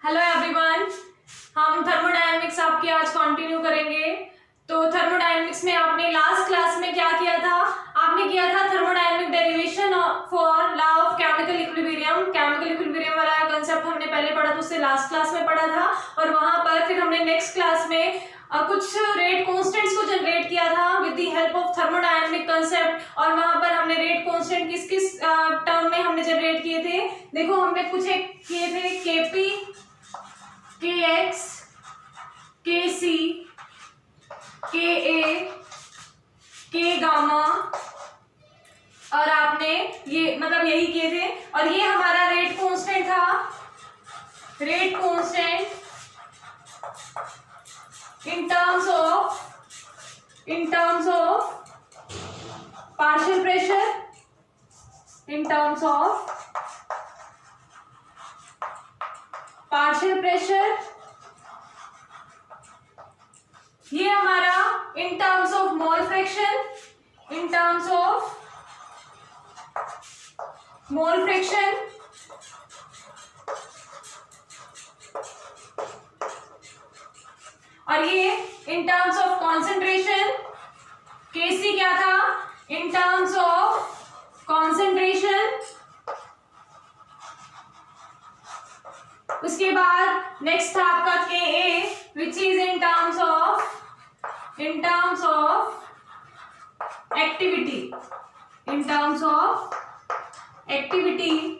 Hello everyone, हम thermodynamics आपकी आज कंटिन्यू करेंगे। तो थर्मोडायनेमिक्स में आपने लास्ट क्लास में क्या किया था? आपने किया था thermodynamic derivation for law of chemical equilibrium. Chemical equilibrium वाला कंसेप्ट हमने पहले पढ़ा था, उससे लास्ट क्लास में पढ़ा था। और वहां पर फिर हमने नेक्स्ट क्लास में कुछ रेट कांस्टेंट्स को जनरेट किया था with the help of thermodynamic concept. और वहां पर हमने रेट कांस्टेंट किस किस टर्म में हमने जनरेट किए थे? देखो, हमने कुछ एक किए थे KP, Kx, Kc, Ka, K gamma, और आपने ये मतलब यही किए थे। और ये हमारा रेट कांस्टेंट था, rate constant in terms of partial pressure, in terms of partial pressure. ये हमारा in terms of mole fraction, in terms of mole fraction. और ये इन टर्म्स ऑफ कॉन्सेंट्रेशन। केसी क्या था? In terms of concentration. उसके बाद next था आपका Ka, which is in terms of activity, in terms of activity.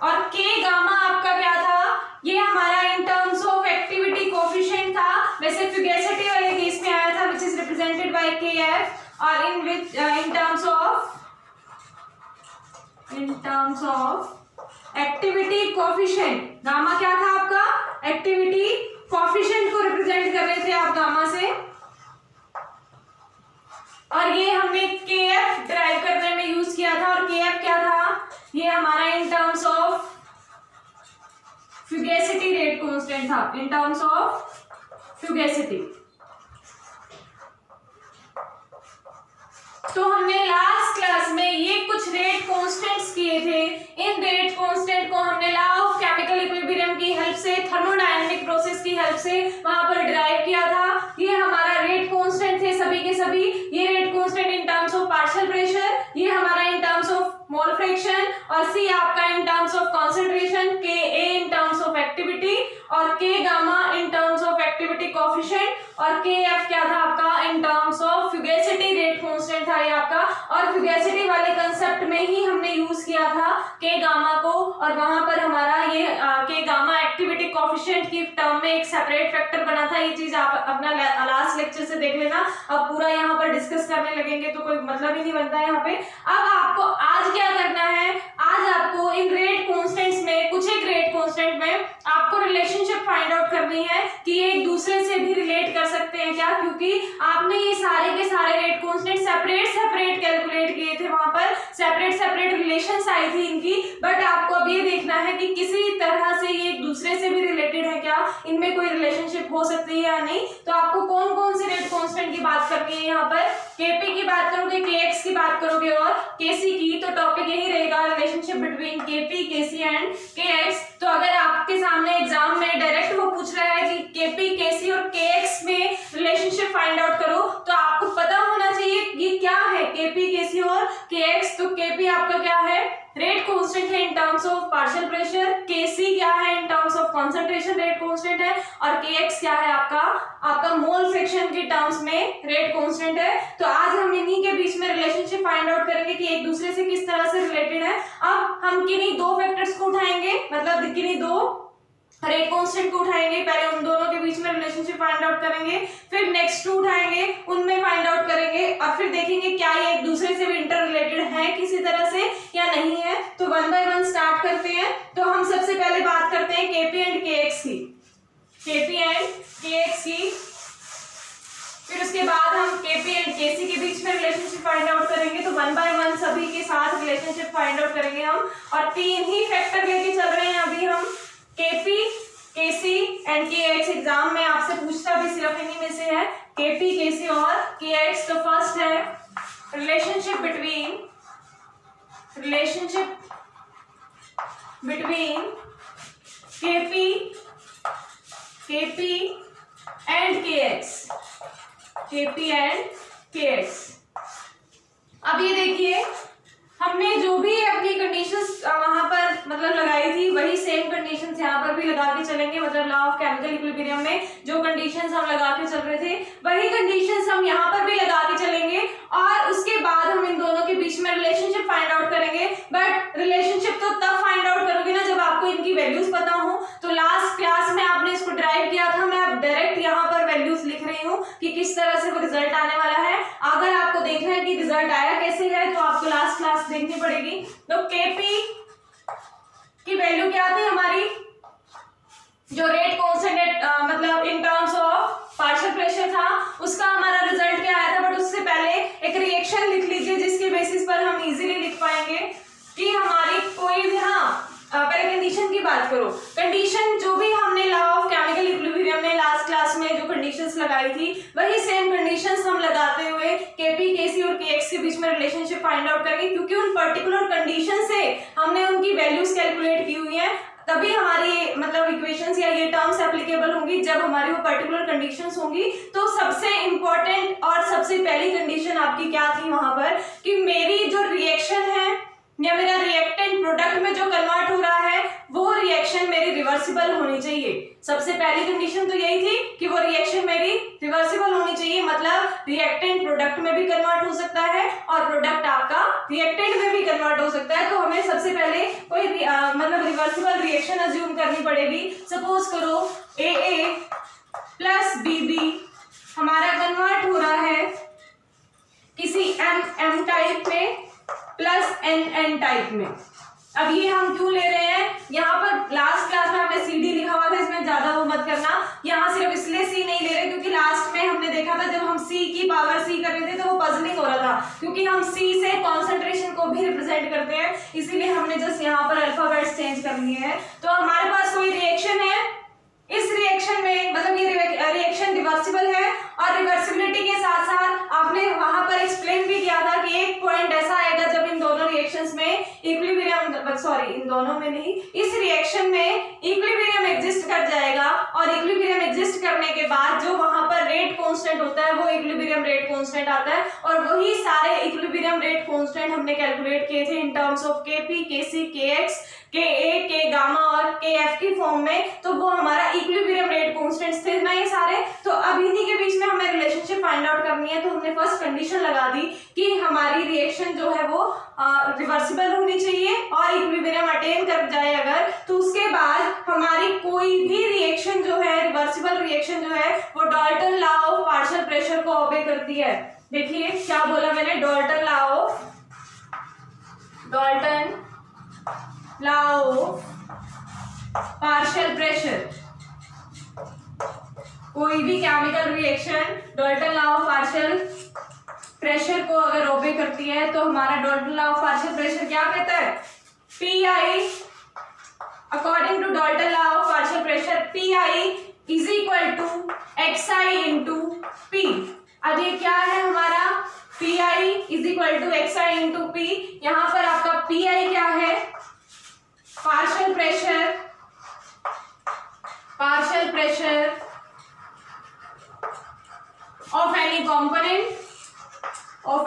और K गामा आपका क्या था? ये हमारा in terms of activity coefficient था। वैसे फ्यूगेसिटी वाले केस में आया था, which is represented by Kf। और इन terms of activity coefficient, gamma क्या था आपका? एक्टिविटी कोफिशिएंट को रिप्रेजेंट कर रहे थे आप गामा से। और ये हमने Kf ड्राइव करने में यूज किया था। और Kf क्या था? ये हमारा in terms of fugacity rate constant था, इन टर्म्स ऑफ फ्यूगेसिटी। तो हमने लास्ट क्लास में ये कुछ रेट कांस्टेंट्स किए थे। इन रेट कांस्टेंट को हमने लॉ ऑफ केमिकल इक्विलिब्रियम की हेल्प से, थर्मोडायनेमिक प्रोसेस की हेल्प से वहां पर डिराइव किया था। ये हमारा रेट कांस्टेंट थे सभी के सभी। ये rate constant in terms of partial pressure, ये हमारा in terms of mole fraction, और सी आपका in terms of concentration, Ka in terms of activity, और K gamma in terms of activity coefficient, और Kf क्या था आपका? In terms of fugacity rate constant था ये आपका। और फ्यूगेसिटी वाले कंसेप्ट में ही हमने यूज किया था K गामा को। और वहां पर हमारा ये K गामा एक्टिविटी कोफिशिएंट की टर्म में एक सेपरेट फैक्टर बना था। ये चीज आप अपना लास्ट लेक्चर से देख लेना। अब पूरा यहाँ पर डिस्कस करने लगेंगे तो कोई मतलब ही नहीं बनता है यहाँ पे। अब आपको आज क्या करना है? आज आपको इन रेट कांस्टेंट्स में, कुछ एक रेट कांस्टेंट में आपको रिलेशनशिप फाइंड आउट करनी है कि ये एक दूसरे से भी रिलेट कर सकते हैं क्या, क्योंकि आपने ये सारे के सारे रेट कांस्टेंट सेपरेट कैलकुलेट किए थे। वहां पर सेपरेट रिलेशंस आई थी इनकी। बट आपको अब ये देखना है कि किसी तरह से ये एक दूसरे से भी रिलेटेड है क्या, इनमें कोई रिलेशनशिप हो सकती है या नहीं। तो आपको कौन कौन से रेट कांस्टेंट की बात करनी है? यहाँ पर Kp की बात करोगे, Kx की बात करोगे और Kc की। तो टॉपिक यही रहेगा, relationship between Kp, Kc and Kx। तो अगर आपके सामने एग्जाम में डायरेक्ट वो पूछ रहा है कि Kp, Kc और Kx में रिलेशनशिप फाइंड आउट करो, तो आपको पता होना चाहिए ये क्या है, Kp, Kc और Kx। तो Kp आपका क्या है? रेट कांस्टेंट है इन terms of partial pressure. Kc क्या है? इन terms of concentration rate constant है। और Kx क्या है? आपका मोल फ्रैक्शन के टर्म्स में रेट कांस्टेंट है। तो आज हम इन्हीं के बीच में रिलेशनशिप फाइंड आउट करेंगे कि एक दूसरे से किस तरह से रिलेटेड है। अब हम किन्हीं दो फैक्टर्स को उठाएंगे, मतलब किन्हीं दो रेट कांस्टेंट को उठाएंगे। पहले उन दोनों के बीच में रिलेशनशिप फाइंड आउट करेंगे, फिर नेक्स्ट टू उठाएंगे, उनमें फाइंड आउट करेंगे, और फिर देखेंगे क्या ये एक दूसरे से भी इंटर रिलेटेड है किसी तरह से या नहीं है। तो वन बाय वन स्टार्ट करते हैं। तो हम सबसे पहले बात करते हैं Kp एंड Kx की, Kp एंड Kx की। फिर उसके बाद हम Kp एंड Kc के बीच में रिलेशनशिप फाइंड आउट करेंगे। तो वन बाय वन सभी के साथ रिलेशनशिप फाइंड आउट करेंगे हम। और तीन ही फैक्टर लेके चल रहे हैं अभी हम, Kp, Kc and Kx। Exam में आपसे पूछता भी सिर्फ इन्हीं में से है, Kp, Kc और Kx। तो फर्स्ट है relationship between Kp Kp and Kx, Kp and Kx। अब ये देखिए हमने जो भी अपनी कंडीशंस वहां पर मतलब लगाई थी वही सेम कंडीशंस यहाँ पर भी लगा के चलेंगे। मतलब लॉ ऑफ केमिकल इक्विलिब्रियम में जो कंडीशंस हम लगा के चल रहे थे वही कंडीशंस हम यहाँ पर भी लगा के चलेंगे और उसके बाद हम इन दोनों के बीच में रिलेशनशिप फाइंड आउट करेंगे। बट रिलेशनशिप तो तब फाइंड आउट करोगे ना जब आपको इनकी वैल्यूज पता हो। तो लास्ट क्लास में आपने इसको ड्राइव किया था, मैं अब डायरेक्ट यहाँ पर वैल्यूज लिख रही हूँ कि किस तरह से वो रिजल्ट आने वाला है। अगर आपको देखना है कि रिजल्ट आया कैसे है तो आपको लास्ट क्लास देखनी पड़ेगी। तो Kp की वैल्यू क्या थी हमारी, जो रेट कांस्टेंट मतलब इन टर्म्स ऑफ पार्शियल प्रेशर था, उसका हमारा रिजल्ट क्या आया था। बट उससे पहले एक रिएक्शन लिख लीजिए जिसके बेसिस पर हम इजीली लिख पाएंगे कि हमारी कोई भी, हाँ पहले कंडीशन की बात करो। कंडीशन जो भी हमने लॉ ऑफ केमिकल इक्विलिब्रियम में लास्ट क्लास में जो कंडीशंस लगाई थी वही सेम कंडीशंस हम लगाते हुए Kp, Kc और Kx के बीच में रिलेशनशिप फाइंड आउट करेंगे, क्योंकि उन पर्टिकुलर कंडीशन से हमने उनकी वैल्यूज कैलकुलेट की हुई है। तभी हमारी मतलब इक्वेशंस या ये टर्म्स एप्लीकेबल होंगी जब हमारी वो पर्टिकुलर कंडीशंस होंगी। तो सबसे इंपॉर्टेंट और सबसे पहली कंडीशन आपकी क्या थी वहां पर कि मेरी जो रिएक्शन है या मेरा रिएक्टेंट प्रोडक्ट में जो कन्वर्ट हो रहा है वो रिएक्शन मेरी रिवर्सिबल होनी चाहिए। सबसे पहली कंडीशन तो यही थी कि वो रिएक्शन मेरी रिवर्सिबल होनी चाहिए, मतलब रिएक्टेंट प्रोडक्ट में भी कन्वर्ट हो सकता है और प्रोडक्ट आपका रिएक्टेंट में भी कन्वर्ट हो सकता है। तो हमें सबसे पहले कोई मतलब रिवर्सिबल रिएक्शन अज्यूम करनी पड़ेगी। सपोज करो AA प्लस BB हमारा कन्वर्ट हो रहा है किसी MM टाइप में प्लस NN टाइप में। अब ये हम क्यों ले रहे हैं, यहाँ पर लास्ट क्लास में हमने CD लिखा हुआ था, इसमें ज्यादा वो मत करना। यहाँ सिर्फ इसलिए C नहीं ले रहे क्योंकि लास्ट में हमने देखा था जब हम C की पावर C कर रहे थे तो वो पजलिंग हो रहा था, क्योंकि हम C से कॉन्सेंट्रेशन को भी रिप्रेजेंट करते हैं, इसीलिए हमने जस्ट यहाँ पर अल्फाबेट्स चेंज कर लिए हैं। तो हमारे पास कोई रिएक्शन है, इस रिएक्शन में मतलब ये रिएक्शन रिवर्सिबल है और रिवर्सिबिलिटी के साथ साथ आपने वहां पर एक्सप्लेन भी किया था कि एक पॉइंट ऐसा आएगा जब इन दोनों रिएक्शंस में इक्विलिब्रियम, सॉरी इन दोनों में नहीं, इस रिएक्शन में इक्विलिब्रियम एग्जिस्ट कर जाएगा और इक्विलिब्रियम एग्जिस्ट करने के बाद जो वहां पर रेट कांस्टेंट होता है वो इक्विलिब्रियम रेट कांस्टेंट आता है और वही सारे इक्विलिब्रियम रेट कांस्टेंट हमने कैलकुलेट किए थे इन terms of Kp, Kc, Kx, Ka, K gamma और Kf की फॉर्म में। तो वो हमारा इक्विलिब्रियम रेट कांस्टेंट्स थे ना ये सारे। तो अब इन्हीं के बीच में हमें रिलेशनशिप फाइंड आउट करनी है। तो हमने फर्स्ट कंडीशन लगा दी कि हमारी रिएक्शन जो है वो रिवर्सिबल होनी चाहिए और इक्विलिब्रियम अटेन कर जाए अगर, तो उसके बाद हमारी कोई भी रिएक्शन जो है रिवर्सिबल रिएक्शन जो है वो Dalton law of partial pressure को ओबे करती है। देखिए क्या बोला मैंने, Dalton law of partial pressure. कोई भी chemical reaction Dalton law of partial pressure को अगर ओबे करती है तो हमारा Dalton law of partial pressure क्या कहता है, PI according to Dalton law of partial pressure PI is equal to XI into P। अब ये क्या है हमारा, PI is equal to XI into P। यहाँ पर आपका PI क्या है, partial pressure of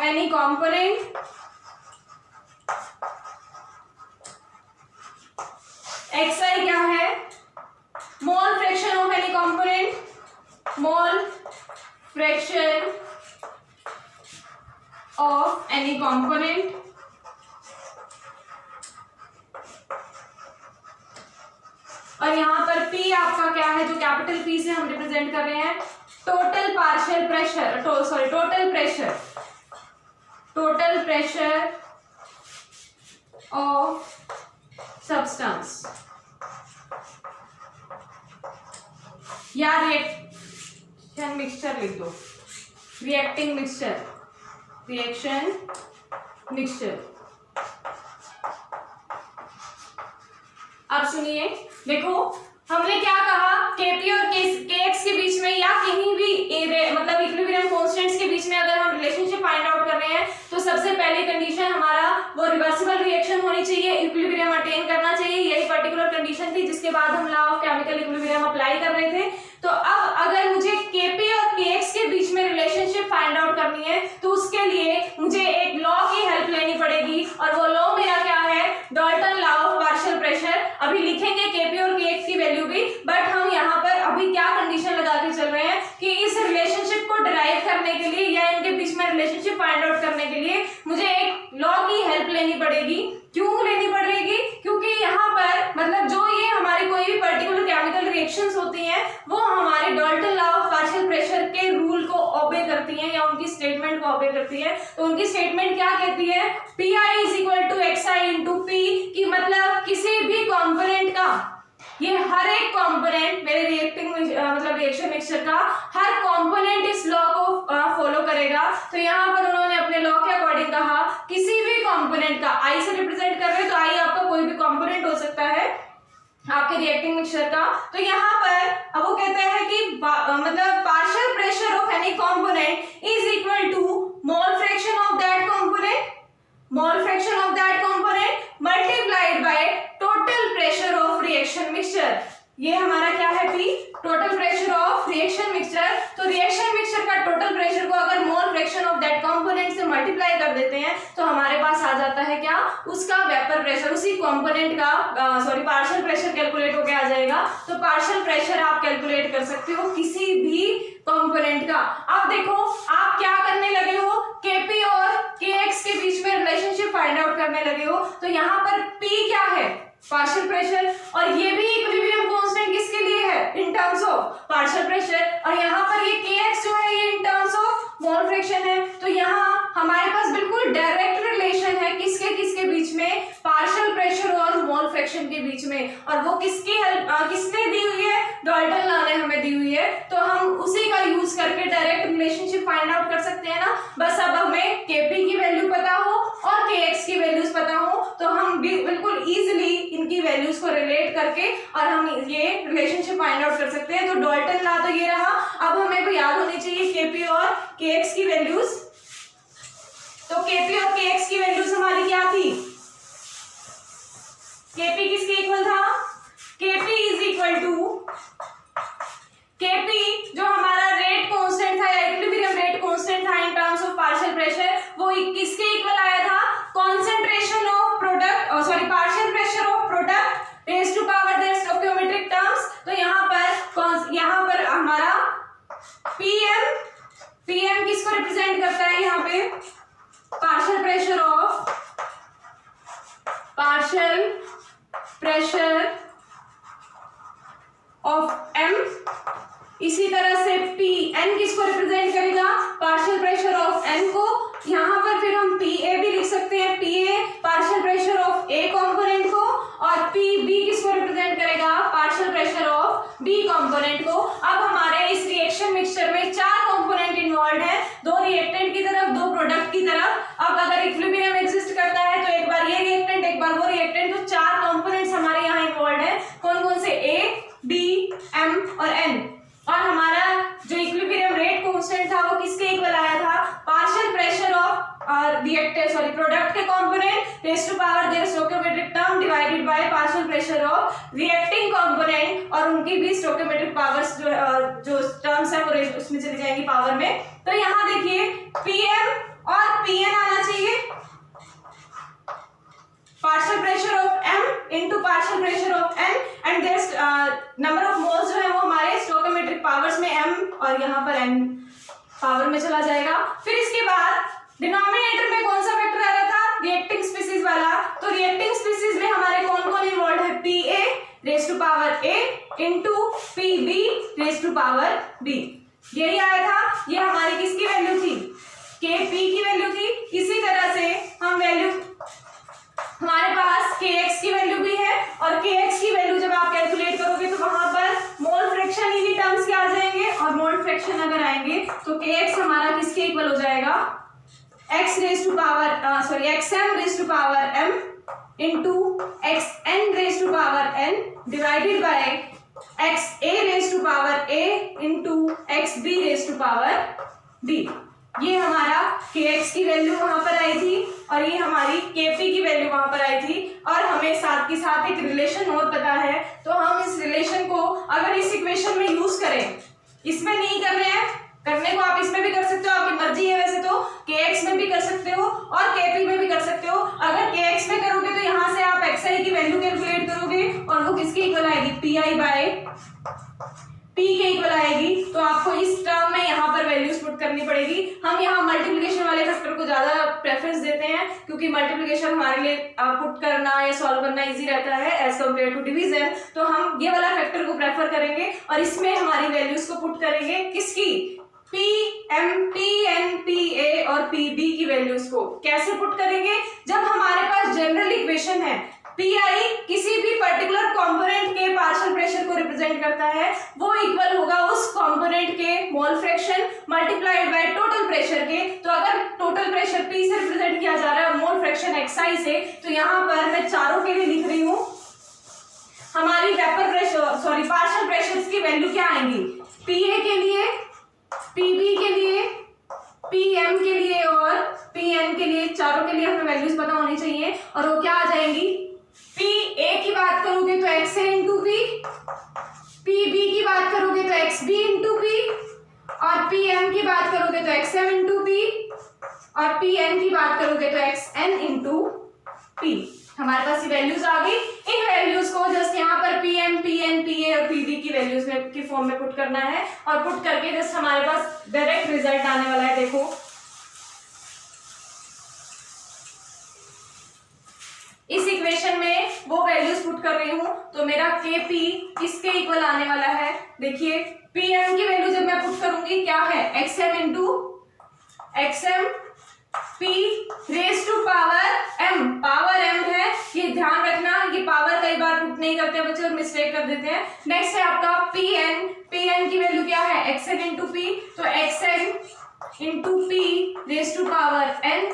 any component XI क्या है, मोल fraction of any component, mole fraction of any component और यहाँ पर P आपका क्या है जो कैपिटल P से हम रिप्रेजेंट कर रहे हैं, total partial pressure, total pressure of substance या रिएक्शन मिक्सचर लिख दो, रिएक्शन मिक्सचर। अब सुनिए, देखो हमने क्या कहा, Kp और Kx के बीच में या कहीं भी मतलब इक्विलिब्रियम कांस्टेंट्स के बीच में अगर हम रिलेशनशिप फाइंड आउट कर रहे हैं तो सबसे पहली कंडीशन हमारा वो रिवर्सिबल रिएक्शन होनी चाहिए, इक्विलिब्रियम अटेन करना चाहिए, यही पर्टिकुलर कंडीशन थी जिसके बाद हम law of chemical equilibrium apply कर रहे थे। तो अब अगर मुझे Kp और Kx के बीच में रिलेशनशिप फाइंड आउट करनी है तो उसके लिए मुझे एक लॉ की हेल्प लेनी पड़ेगी, और वो लॉ मेरा क्या है, Dalton law of partial pressure. अभी लिखेंगे Kp और Kx की वैल्यू भी, बट हम यहाँ पर अभी क्या कंडीशन लगा के चल रहे हैं कि इस रिलेशनशिप को डिराइव करने के लिए या इनके बीच में रिलेशनशिप फाइंड आउट करने के लिए मुझे एक लॉ की हेल्प लेनी पड़ेगी। क्यों लेनी पड़ेगी? क्योंकि यहाँ पर मतलब जो ये हमारी कोई भी पर्टिकुलर केमिकल रिएक्शंस होती हैं वो हमारे Dalton law of partial pressure के रूल को ओबे करती हैं या उनकी स्टेटमेंट को ओबे करती है। तो उनकी स्टेटमेंट क्या कहती है, Pi is equal to xi into P, की मतलब किसी भी कंपोनेंट का, ये हर एक कंपोनेंट मेरे रिएक्टिंग मतलब रिएक्शन मिक्सचर का हर कंपोनेंट इस लॉ को फॉलो करेगा। तो यहाँ पर उन्होंने अपने लॉ के अकॉर्डिंग कहा किसी भी कंपोनेंट का, आई से रिप्रेजेंट कर रहे हैं तो आई आपका कोई भी कंपोनेंट हो सकता है आपके रिएक्टिंग मिक्सचर का। तो यहाँ पर अब वो कहते हैं कि मतलब partial pressure of any component is equal to mole fraction of that component, mole fraction of that component multiplied by total pressure of reaction mixture. ये हमारा क्या है P, total pressure of reaction mixture. तो reaction mixture का total pressure को अगर mole fraction of that component से multiply कर देते हैं तो हमारे पास आ जाता है क्या, उसका वेपर प्रेशर, उसी कंपोनेंट का पार्शियल प्रेशर कैलकुलेट होके आ जाएगा। तो पार्शियल प्रेशर आप कैलकुलेट कर सकते हो किसी भी कंपोनेंट का। अब देखो आप क्या करने लगे हो, Kp और Kx के बीच में रिलेशनशिप फाइंड आउट करने लगे हो। तो यहाँ पर P क्या है, पार्शियल प्रेशर, और ये भी इक्विलिब्रियम कांस्टेंट किसके लिए है, इन टर्म्स ऑफ पार्शियल प्रेशर, और यहाँ पर ये Kx जो है ये इन टर्म्स ऑफ मोल फ्रैक्शन है। तो यहाँ हमारे पास बिल्कुल डायरेक्ट रिलेशन है किसके किसके बीच में, पार्शियल प्रेशर और मोल फ्रैक्शन के बीच में, और वो किसकी हेल्प किसने दी हुई है, डाल्टन लॉ ने हमें दी हुई है। तो हम उसी का यूज करके डायरेक्ट रिलेशनशिप फाइंड आउट कर सकते हैं ना। बस अब हमें Kp की वैल्यू पता हो और Kx की वैल्यूज पता हो तो हम बिल्कुल इजीली इनकी वैल्यूज को रिलेट करके और हम ये रिलेशनशिप फाइंड आउट कर सकते हैं। तो डाल्टन लॉ तो ये रहा। अब हमें को याद होनी चाहिए Kp और Kx की वैल्यूज। तो Kp और Kx की वैल्यूज हमारी क्या थी, Kp किसके इक्वल था, Kp is equal to Kp जो हमारा रेट कांस्टेंट था या इक्विलिब्रियम रेट कांस्टेंट था in terms of partial pressure, वो किसके इक्वल आया था, concentration of product partial pressure of product raise to power their stoichiometric terms. तो यहाँ पर हमारा Pm किसको रिप्रेजेंट करता है, यहाँ पे पार्शियल प्रेशर ऑफ M। इसी तरह से Pn किसको रिप्रेजेंट करेगा, पार्शियल प्रेशर ऑफ N को। यहाँ पर फिर हम Pa भी लिख सकते हैं, Pa partial pressure of A component को, और Pb किसको रिप्रेजेंट करेगा, partial pressure of B component को। अब हमारे इस रिएक्शन मिक्सचर में 4 कंपोनेंट इन्वॉल्व है, 2 रिएक्टेंट की तरफ 2 प्रोडक्ट की तरफ। अब अगर इक्विलिब्रियम एग्जिस्ट करता है तो एक बार ये रिएक्टेंट एक बार वो रिएक्टेंट, तो 4 कंपोनेंट्स हमारे यहाँ इन्वॉल्व है। कौन कौन से, A, D, M और N। और हमारा जो इक्विलिब्रियम रेट कांस्टेंट था वो किसके इक्वल आया था, पार्शियल प्रेशर ऑफ प्रोडक्ट के component raise to power their stoichiometric term divided by partial pressure of reacting component, और उनकी भी स्टोइकियोमेट्रिक पावर्स जो टर्म्स है वो उसमें चली जाएंगी पावर में। तो यहाँ देखिए Pm और Pn आना चाहिए, partial pressure of M into partial pressure of N, and their number of moles जो है वो हमारे स्टोइकियोमेट्रिक पावर्स में M और यहाँ पर N पावर में चला जाएगा। फिर इसके बाद डिनोमिनेटर में कौन सा वेक्टर आ रहा था, रिएक्टिंग स्पीसीज वाला। तो रिएक्टिंग स्पीसीज में हमारे कौन कौन इन्वॉल्व है, Pa raise to power A into Pb raise to power B। यही आया था, ये हमारी किसकी वैल्यू थी, Kp की वैल्यू थी। इसी तरह से हम वैल्यू हमारे पास Kx की वैल्यू भी है, और Kx की वैल्यू जब आप कैलकुलेट करोगे तो वहां पर मोल फ्रैक्शन इन्हीं टर्म्स के आ जाएंगे, और मोल फ्रैक्शन अगर आएंगे तो Kx हमारा किसके इक्वल हो जाएगा, xm raise to power M into xn raise to power N divided by xa raise to power A into xb raise to power B। ये हमारा kx की वैल्यू वहां पर आई थी और ये हमारी kp की वैल्यू वहां पर आई थी, और हमें साथ के साथ एक रिलेशन और पता है, तो हम इस रिलेशन को अगर इस इक्वेशन में यूज करें, इसमें नहीं कर रहे हैं, करने को आप इसमें भी कर सकते हो, आपकी मर्जी है, वैसे तो kx में भी कर सकते हो और kp में भी कर सकते हो। अगर kx में करोगे तो यहाँ से आप xi की वैल्यू कैलकुलेट करोगे और वो किसके इक्वल आएगी, pi बाय p के इक्वल आएगी, तो आपको इस टर्म में यहाँ पर वैल्यूज पुट करनी पड़ेगी। हम यहाँ मल्टीप्लिकेशन वाले फैक्टर को ज्यादा प्रेफरेंस देते हैं क्योंकि मल्टीप्लिकेशन हमारे लिए पुट करना या सॉल्व करना इजी रहता है एज कम्पेयर टू डिवीजन, तो हम ये वाला फैक्टर को प्रेफर करेंगे और इसमें हमारी वैल्यूज को पुट करेंगे, किसकी, P M P N P A और P B की वैल्यूज को। कैसे पुट करेंगे, जब हमारे पास जनरल इक्वेशन है PI किसी भी पर्टिकुलर कंपोनेंट के पार्शियल प्रेशर को रिप्रेजेंट करता है, वो इक्वल होगा उस कंपोनेंट के mole fraction multiplied by total pressure के। तो अगर टोटल प्रेशर P से रिप्रेजेंट किया जा रहा है मोल फ्रैक्शन XI से, तो यहाँ पर मैं चारों के लिए लिख रही हूँ, हमारी vapour pressure sorry partial pressures की वैल्यू क्या आएंगी, PA के लिए, PB के लिए, PM के लिए और PN के लिए, चारों के लिए हमें वैल्यूज पता होनी चाहिए और वो क्या आ जाएंगी, PA की बात करोगे तो XA इंटू P, PB की बात करोगे तो XB इंटू P और PM की बात करोगे तो XM इंटू P और PN की बात करोगे तो XN इंटू P। हमारे पास ये वैल्यूज आ गई। इन वैल्यूज को जस्ट यहाँ पर PM, PN, PA और PB की वैल्यूज में की फॉर्म में पुट करना है और पुट करके जस्ट हमारे पास डायरेक्ट रिजल्ट आने वाला है। देखो इस इक्वेशन में वो वैल्यूज पुट कर रही हूं तो मेरा Kp किसके इक्वल आने वाला है, देखिए Pm की वैल्यू जब मैं पुट करूंगी क्या है, XM into XM P raise to power M, power M है, ये ध्यान रखना, ये पावर कई बार पुट नहीं करते हैं बच्चे और मिस्टेक कर देते हैं। नेक्स्ट है आपका PN, PN की वैल्यू क्या है, XN इंटू P, तो XN into P raise to power N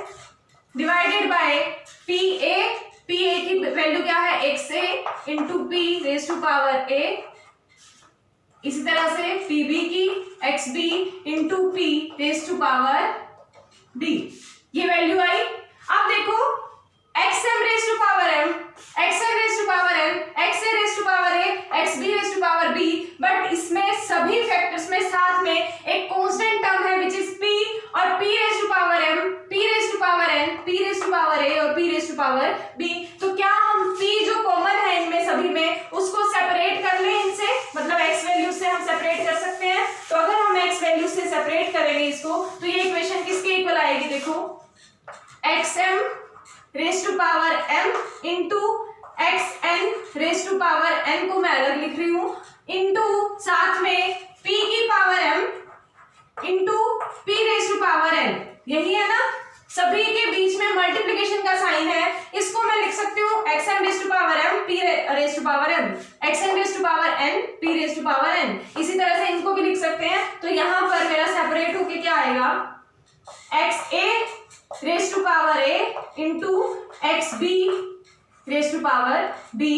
divided by PA, PA की वैल्यू क्या है, XA into P raise to power A, इसी तरह से PB की XB into P raise to power B, ये वैल्यू आई। अब देखो XM raise to power M, XN raise to power M, XA raise to power A, XB raise to power B, but इसमें सभी फैक्टर्स में साथ में एक कांस्टेंट टर्म है विच इज P और P raise to power M, P raise to power N, P raise to power A और P raise to power B। तो क्या हम P जो कॉमन है इनमें सभी में उसको सेपरेट कर लें इनसे, मतलब X वैल्यू से हम सेपरेट कर सकते हैं। तो अगर हम X वैल्यू से सेपरेट करेंगे इसको तो ये इक्वेशन किसके इक्वल आएगी, देखो XM raise to power M into XN raise to power N को मैं अलग लिख रही हूं, इंटू साथ में P की power M into P raise to power N, यही है ना, सभी के बीच में मल्टीप्लिकेशन का साइन है, इसको मैं लिख सकती हूँ XM raise to power M P raise to power M, XN raise to power N P raise to power N, इसी तरह से इनको भी लिख सकते हैं। तो यहाँ पर मेरा सेपरेट होके क्या आएगा, XA raise to power A into XB raise to power B,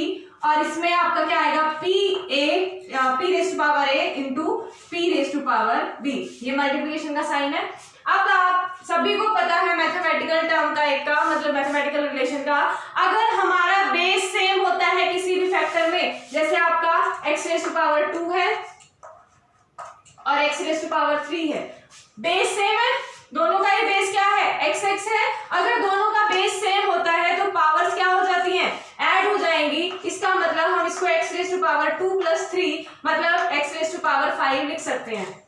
और इसमें आपका क्या आएगा, P raise to power A into P raise to power B, ये मल्टीप्लिकेशन का साइन है। अब आप सभी को पता है मैथमेटिकल टर्म का एक का मतलब मैथमेटिकल रिलेशन का, अगर हमारा बेस सेम होता है किसी भी फैक्टर में, जैसे आपका x रेज टू पावर 2 है और x रेज टू पावर 3 है, बेस सेम है, दोनों का ही बेस क्या है, x x है, अगर दोनों का बेस सेम होता है तो पावर्स क्या हो जाती हैं, ऐड हो जाएंगी। इसका मतलब हम इसको x raise to power 2 plus 3 मतलब x रेज टू पावर 5 लिख सकते हैं,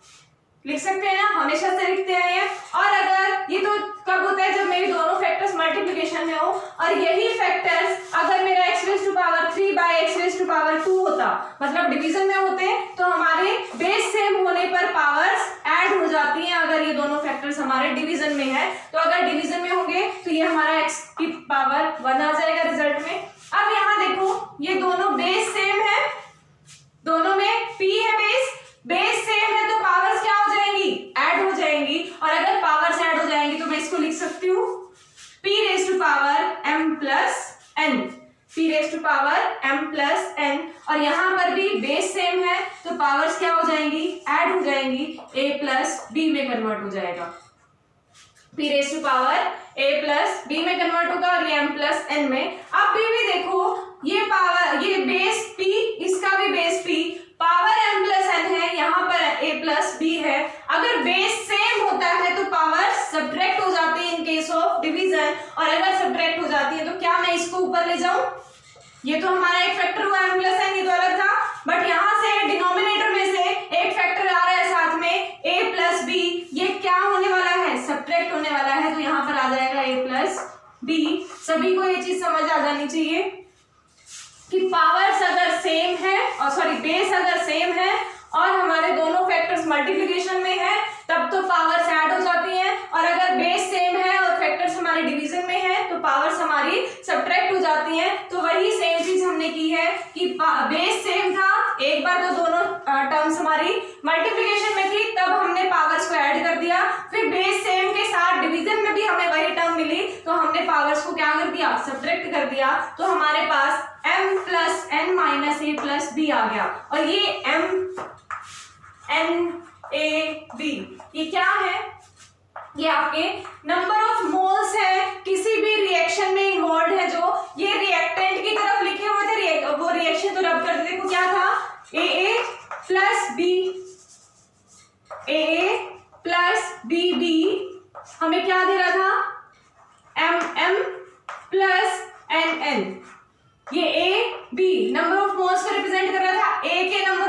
लिख सकते हैं ना, हमेशा से लिखते हैं ये। और अगर ये तो कब होता है, जब मेरी दोनों फैक्टर्स मल्टीप्लिकेशन में हो, और यही फैक्टर्स अगर मेरा x raise to power 3 by x raise to power 2 होता, मतलब डिवीजन में होते, तो हमारे बेस सेम होने पर पावर्स ऐड हो जाती हैं अगर ये दोनों फैक्टर्स हमारे डिवीजन में है। तो अगर डिवीजन में होंगे तो ये हमारा x की पावर 1 आ जाएगा रिजल्ट में। अब यहाँ देखो ये दोनों बेस सेम है, दोनों में p है बेस सेम है, तो पावर्स क्या हो जाएंगी, ऐड हो जाएंगी, और अगर पावर्स ऐड हो जाएंगी तो मैं इसको लिख सकती हूँ p raise to power m plus n, p raise to power m plus n, और यहाँ पर भी बेस सेम है तो पावर्स क्या हो जाएंगी, ऐड हो जाएंगी, a प्लस b में कन्वर्ट हो जाएगा। p raise to power a plus b में कन्वर्ट होगा और ये m प्लस n में। अब b भी देखो, ये पावर, ये बेस p, इसका भी base p, power m plus n है, यहाँ पर a प्लस b है। अगर बेस सेम होता है तो पावर सब्ट्रैक्ट हो जाती है इन केस ऑफ डिवीजन, और अगर सब्ट्रैक्ट हो जाती है तो क्या मैं इसको ऊपर ले जाऊं? ये तो हमारा एक फैक्टर हुआ m प्लस n, ये तो अलग था, बट यहाँ से डिनोमिनेटर में से एक फैक्टर आ रहा है साथ में a प्लस b, ये क्या होने वाला है? सब्ट्रैक्ट होने वाला है, तो यहाँ पर आ जाएगा a प्लस b। सभी को ये चीज समझ आ जानी चाहिए कि पावर्स अगर सेम है, और सॉरी बेस अगर सेम है और हमारे दोनों फैक्टर्स मल्टीप्लिकेशन में है, तब तो पावर्स ऐड हो जाती हैं, और अगर बेस सेम है और फैक्टर्स हमारे डिवीजन में है तो पावर्स हमारी सब्ट्रैक्ट हो जाती हैं। तो वही सेम चीज हमने की है कि बेस सेम था, एक बार तो दोनों टर्म्स हमारी मल्टीप्लिकेशन में थी, तब हमने पावर्स को ऐड कर दिया, फिर बेस सेम के साथ डिवीजन में भी हमें वही टर्म मिली तो हमने पावर्स को क्या कर दिया? सब्ट्रैक्ट कर दिया। तो हमारे पास m plus n minus a plus b आ गया, और ये m n a b ये क्या है? ये आपके नंबर ऑफ मोल्स है किसी भी रिएक्शन में इन्वॉल्व है, जो ये रिएक्टेंट की तरफ लिखे हुए थे, वो रिएक्शन तो रब कर देखो क्या था? a plus b, a plus b हमें क्या दे रहा था? m plus n। ये a b number of moles को रिप्रेजेंट कर रहा था, a के नंबर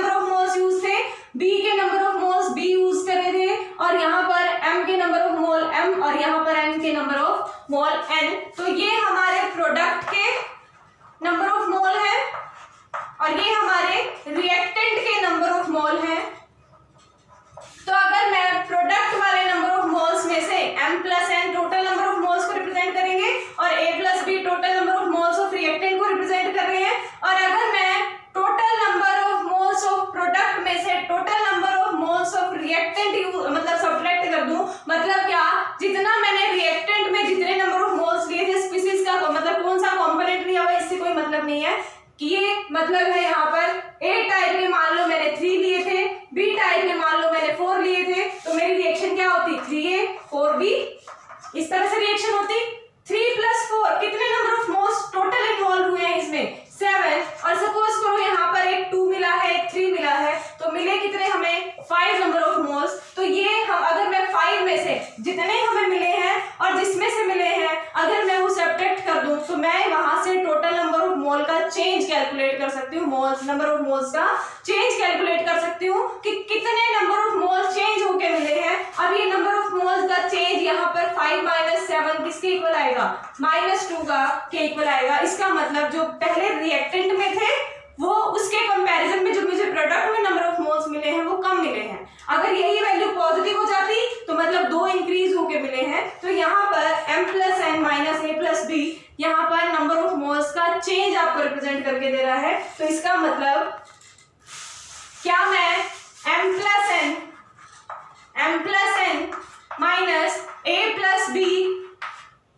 ऑफ मोल्स यूज थे, b के number of moles b use कर रहे थे, और यहाँ पर m के नंबर ऑफ मोल m और यहाँ पर n के नंबर ऑफ मोल n। तो ये हमारे प्रोडक्ट के नंबर ऑफ मोल है और ये हमारे रिएक्टेंट के नंबर ऑफ मोल है। तो अगर मैं प्रोडक्ट वाले नंबर ऑफ मोल्स में से m plus n total number of moles को रिप्रेजेंट करेंगे और a plus b total number of moles of reactant को रिप्रेजेंट कर रहे हैं, और अगर मैं total number of moles of product में से total number of moles of reactant मतलब सब्ट्रैक्ट कर दूं, मतलब क्या? जितना मैंने रिएक्टेंट में जितने नंबर ऑफ मोल्स लिए थे, स्पीसीज का मतलब कौन सा कंपोनेंट लिया हुआ, इससे कोई मतलब नहीं है कि ये मतलब है यहाँ पर A टाइप के मान लो मैंने 3 लिए थे, B टाइप के मान लो मैंने 4 लिए थे, तो मेरी रिएक्शन क्या होती? 3A 4B, इस तरह से रिएक्शन होती। 3 प्लस 4 कितने number of moles total involve हुए हैं इसमें? 7, और सपोज करो यहाँ पर एक 2 मिला है, एक 3 मिला है, तो मिले कितने हमें? 5 नंबर ऑफ मोल्स। तो ये हम अगर मैं 5 में से जितने हमें मिले हैं और जिसमें से मिले हैं अगर मैं वो सब्ट्रैक्ट कर दूं, तो मैं वहां से टोटल नंबर ऑफ मोल का चेंज कैलकुलेट कर सकती हूँ, मोल्स नंबर ऑफ मोल्स का चेंज कैलकुलेट कर सकती हूँ कि कितने नंबर ऑफ मोल्स चेंज होके मिले हैं। अब ये नंबर ऑफ मोल्स का चेंज यहाँ पर 5 माइनस 7 किसके इक्वल आएगा? -2 का के इक्वल आएगा। इसका मतलब जो पहले रिएक्टेंट में थे वो उसके कंपैरिजन में जो मुझे प्रोडक्ट में नंबर ऑफ मोल्स मिले हैं वो कम मिले हैं। अगर यही वैल्यू पॉजिटिव हो जाती तो मतलब 2 इंक्रीज होके मिले हैं। तो यहाँ पर m plus n minus a plus b यहाँ पर नंबर ऑफ मोल्स का चेंज आपको रिप्रेजेंट करके दे रहा है। तो इसका मतलब क्या मैं m plus n minus a plus b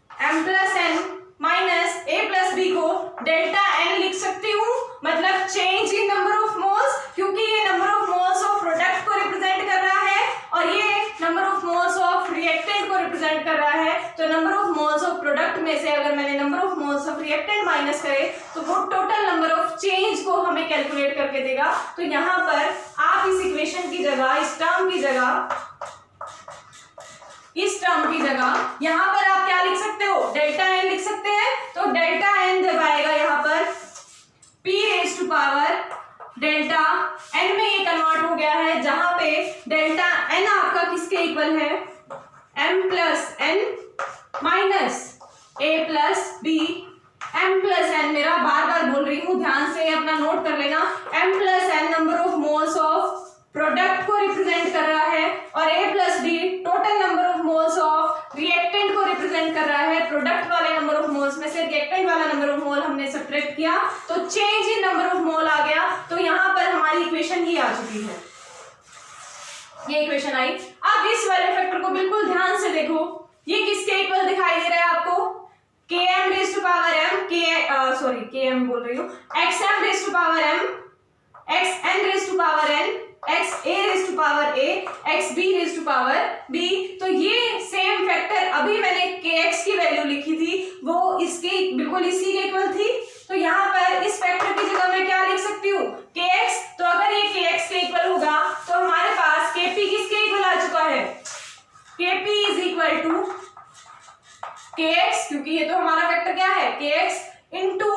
m plus n minus a plus b को डेल्टा n लिख सकती हूँ, मतलब change in number of moles, क्योंकि ये number of moles of product को रिप्रेजेंट कर रहा है और ये number of moles of reactant को रिप्रेजेंट कर रहा है। तो number of moles of product में से अगर मैंने number of moles of reactant minus करे तो वो टोटल नंबर ऑफ चेंज को हमें कैलकुलेट करके देगा। तो यहाँ पर आप इस इक्वेशन की जगह, इस टर्म की जगह यहाँ पर आप क्या लिख सकते हो? डेल्टा n लिख सकते हैं। तो डेल्टा n जब आएगा यहाँ पर p raise to power delta n में ये कन्वर्ट हो गया है, जहां पे डेल्टा n आपका किसके इक्वल है? m plus n minus a plus b। m plus n मेरा बार बार बोल रही हूँ, ध्यान से अपना नोट कर लेना। m plus n number of moles of product को रिप्रेजेंट कर रहा है और a plus b total number of moles of reactant को रिप्रेजेंट कर रहा है। प्रोडक्ट वाले नंबर ऑफ मोल्स में से रिएक्टेंट वाला नंबर ऑफ मोल हमने सब्ट्रैक्ट किया तो change in number of mole आ गया। तो यहाँ पर हमारी इक्वेशन ये आ चुकी है, ये इक्वेशन आई। अब इस वाले फैक्टर को बिल्कुल ध्यान से देखो, ये किसके इक्वल दिखाई दे रहा है आपको? km raise to power m, km बोल रही हूँ, xm raise to power m xn raise to power n, xa raise to power a, xb raise to power b। तो ये सेम फैक्टर अभी मैंने kx की वैल्यू लिखी थी वो इसके बिल्कुल इसी के इक्वल थी। तो यहाँ पर इस फैक्टर की जगह मैं क्या लिख सकती हूँ kx। तो अगर ये kx के इक्वल होगा तो हमारे पास kp किसके इक्वल आ चुका है, kp is equal to kx, क्योंकि ये तो हमारा वेक्टर क्या है kx into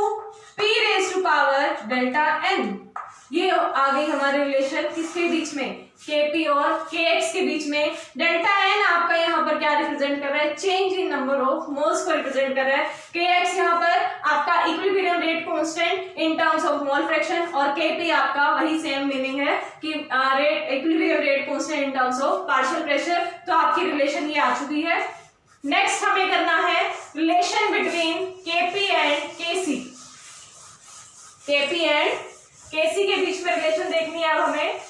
p raise to power delta n। ये आ गई हमारे रिलेशन किसके बीच में, kp और kx के बीच में। डेल्टा n आपका यहाँ पर क्या रिप्रेजेंट कर रहा है, change in number of moles को रिप्रेजेंट कर रहा है। kx यहाँ पर आपका equilibrium rate constant in terms of mole fraction, और kp आपका वही सेम मीनिंग है कि rate equilibrium rate constant in terms of partial pressure. तो आपकी रिलेशन ये आ चुकी है। नेक्स्ट हमें करना है relation between kp and kc। kp and kc के बीच में रिलेशन देखनी है अब हमें।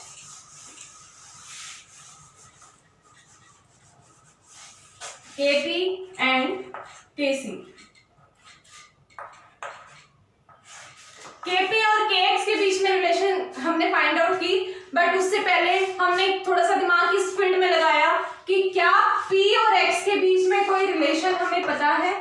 kp एंड kc, kp और kx के बीच में रिलेशन हमने फाइंड आउट की, बट उससे पहले हमने थोड़ा सा दिमाग इस फील्ड में लगाया कि क्या p और x के बीच में कोई रिलेशन हमें पता है,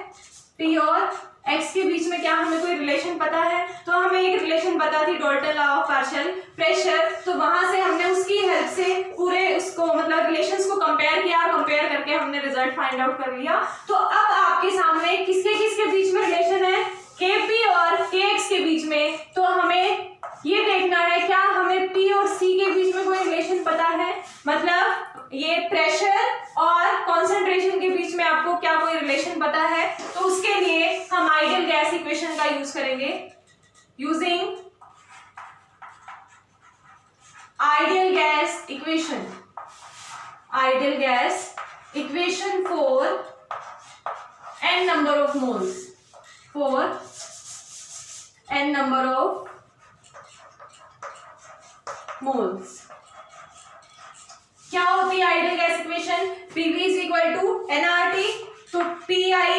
p और x के बीच में क्या हमें कोई रिलेशन पता है। तो हमें एक रिलेशन पता थी Dalton law of partial pressure, तो वहां से हमने उसकी हेल्प से पूरे उसको मतलब रिलेशंस को कंपेयर किया और कंपेयर करके हमने रिजल्ट फाइंड आउट कर लिया। तो अब आपके सामने किसके किसके बीच में रिलेशन है, kp और kx के बीच में। तो हमें ये देखना है क्या हमें p और c के बीच में कोई रिलेशन पता है, मतलब ये प्रेशर और कंसंट्रेशन के बीच में आपको क्या कोई रिलेशन पता है। तो उसके लिए हम आइडियल गैस इक्वेशन का यूज करेंगे, using ideal gas equation, ideal gas equation for n number of moles, for n number of moles. क्या होती है ideal gas equation, PV is equal to nRT। तो PI,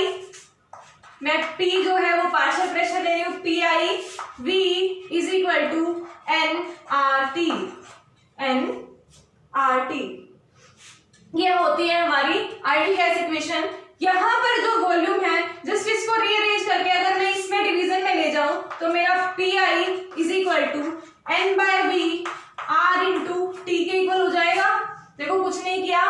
मैं P जो है वो पार्शियल प्रेशर ले रही हूँ, PI V is equal to nRT, nRT। ये होती है हमारी आइडियल गैस इक्वेशन। यहाँ पर जो वॉल्यूम है जस्ट इसको रीअरेंज करके अगर मैं इसमें डिवीजन में ले जाऊं तो मेरा PI is equal to n by V R into T के इक्वल हो जाएगा। देखो कुछ नहीं किया,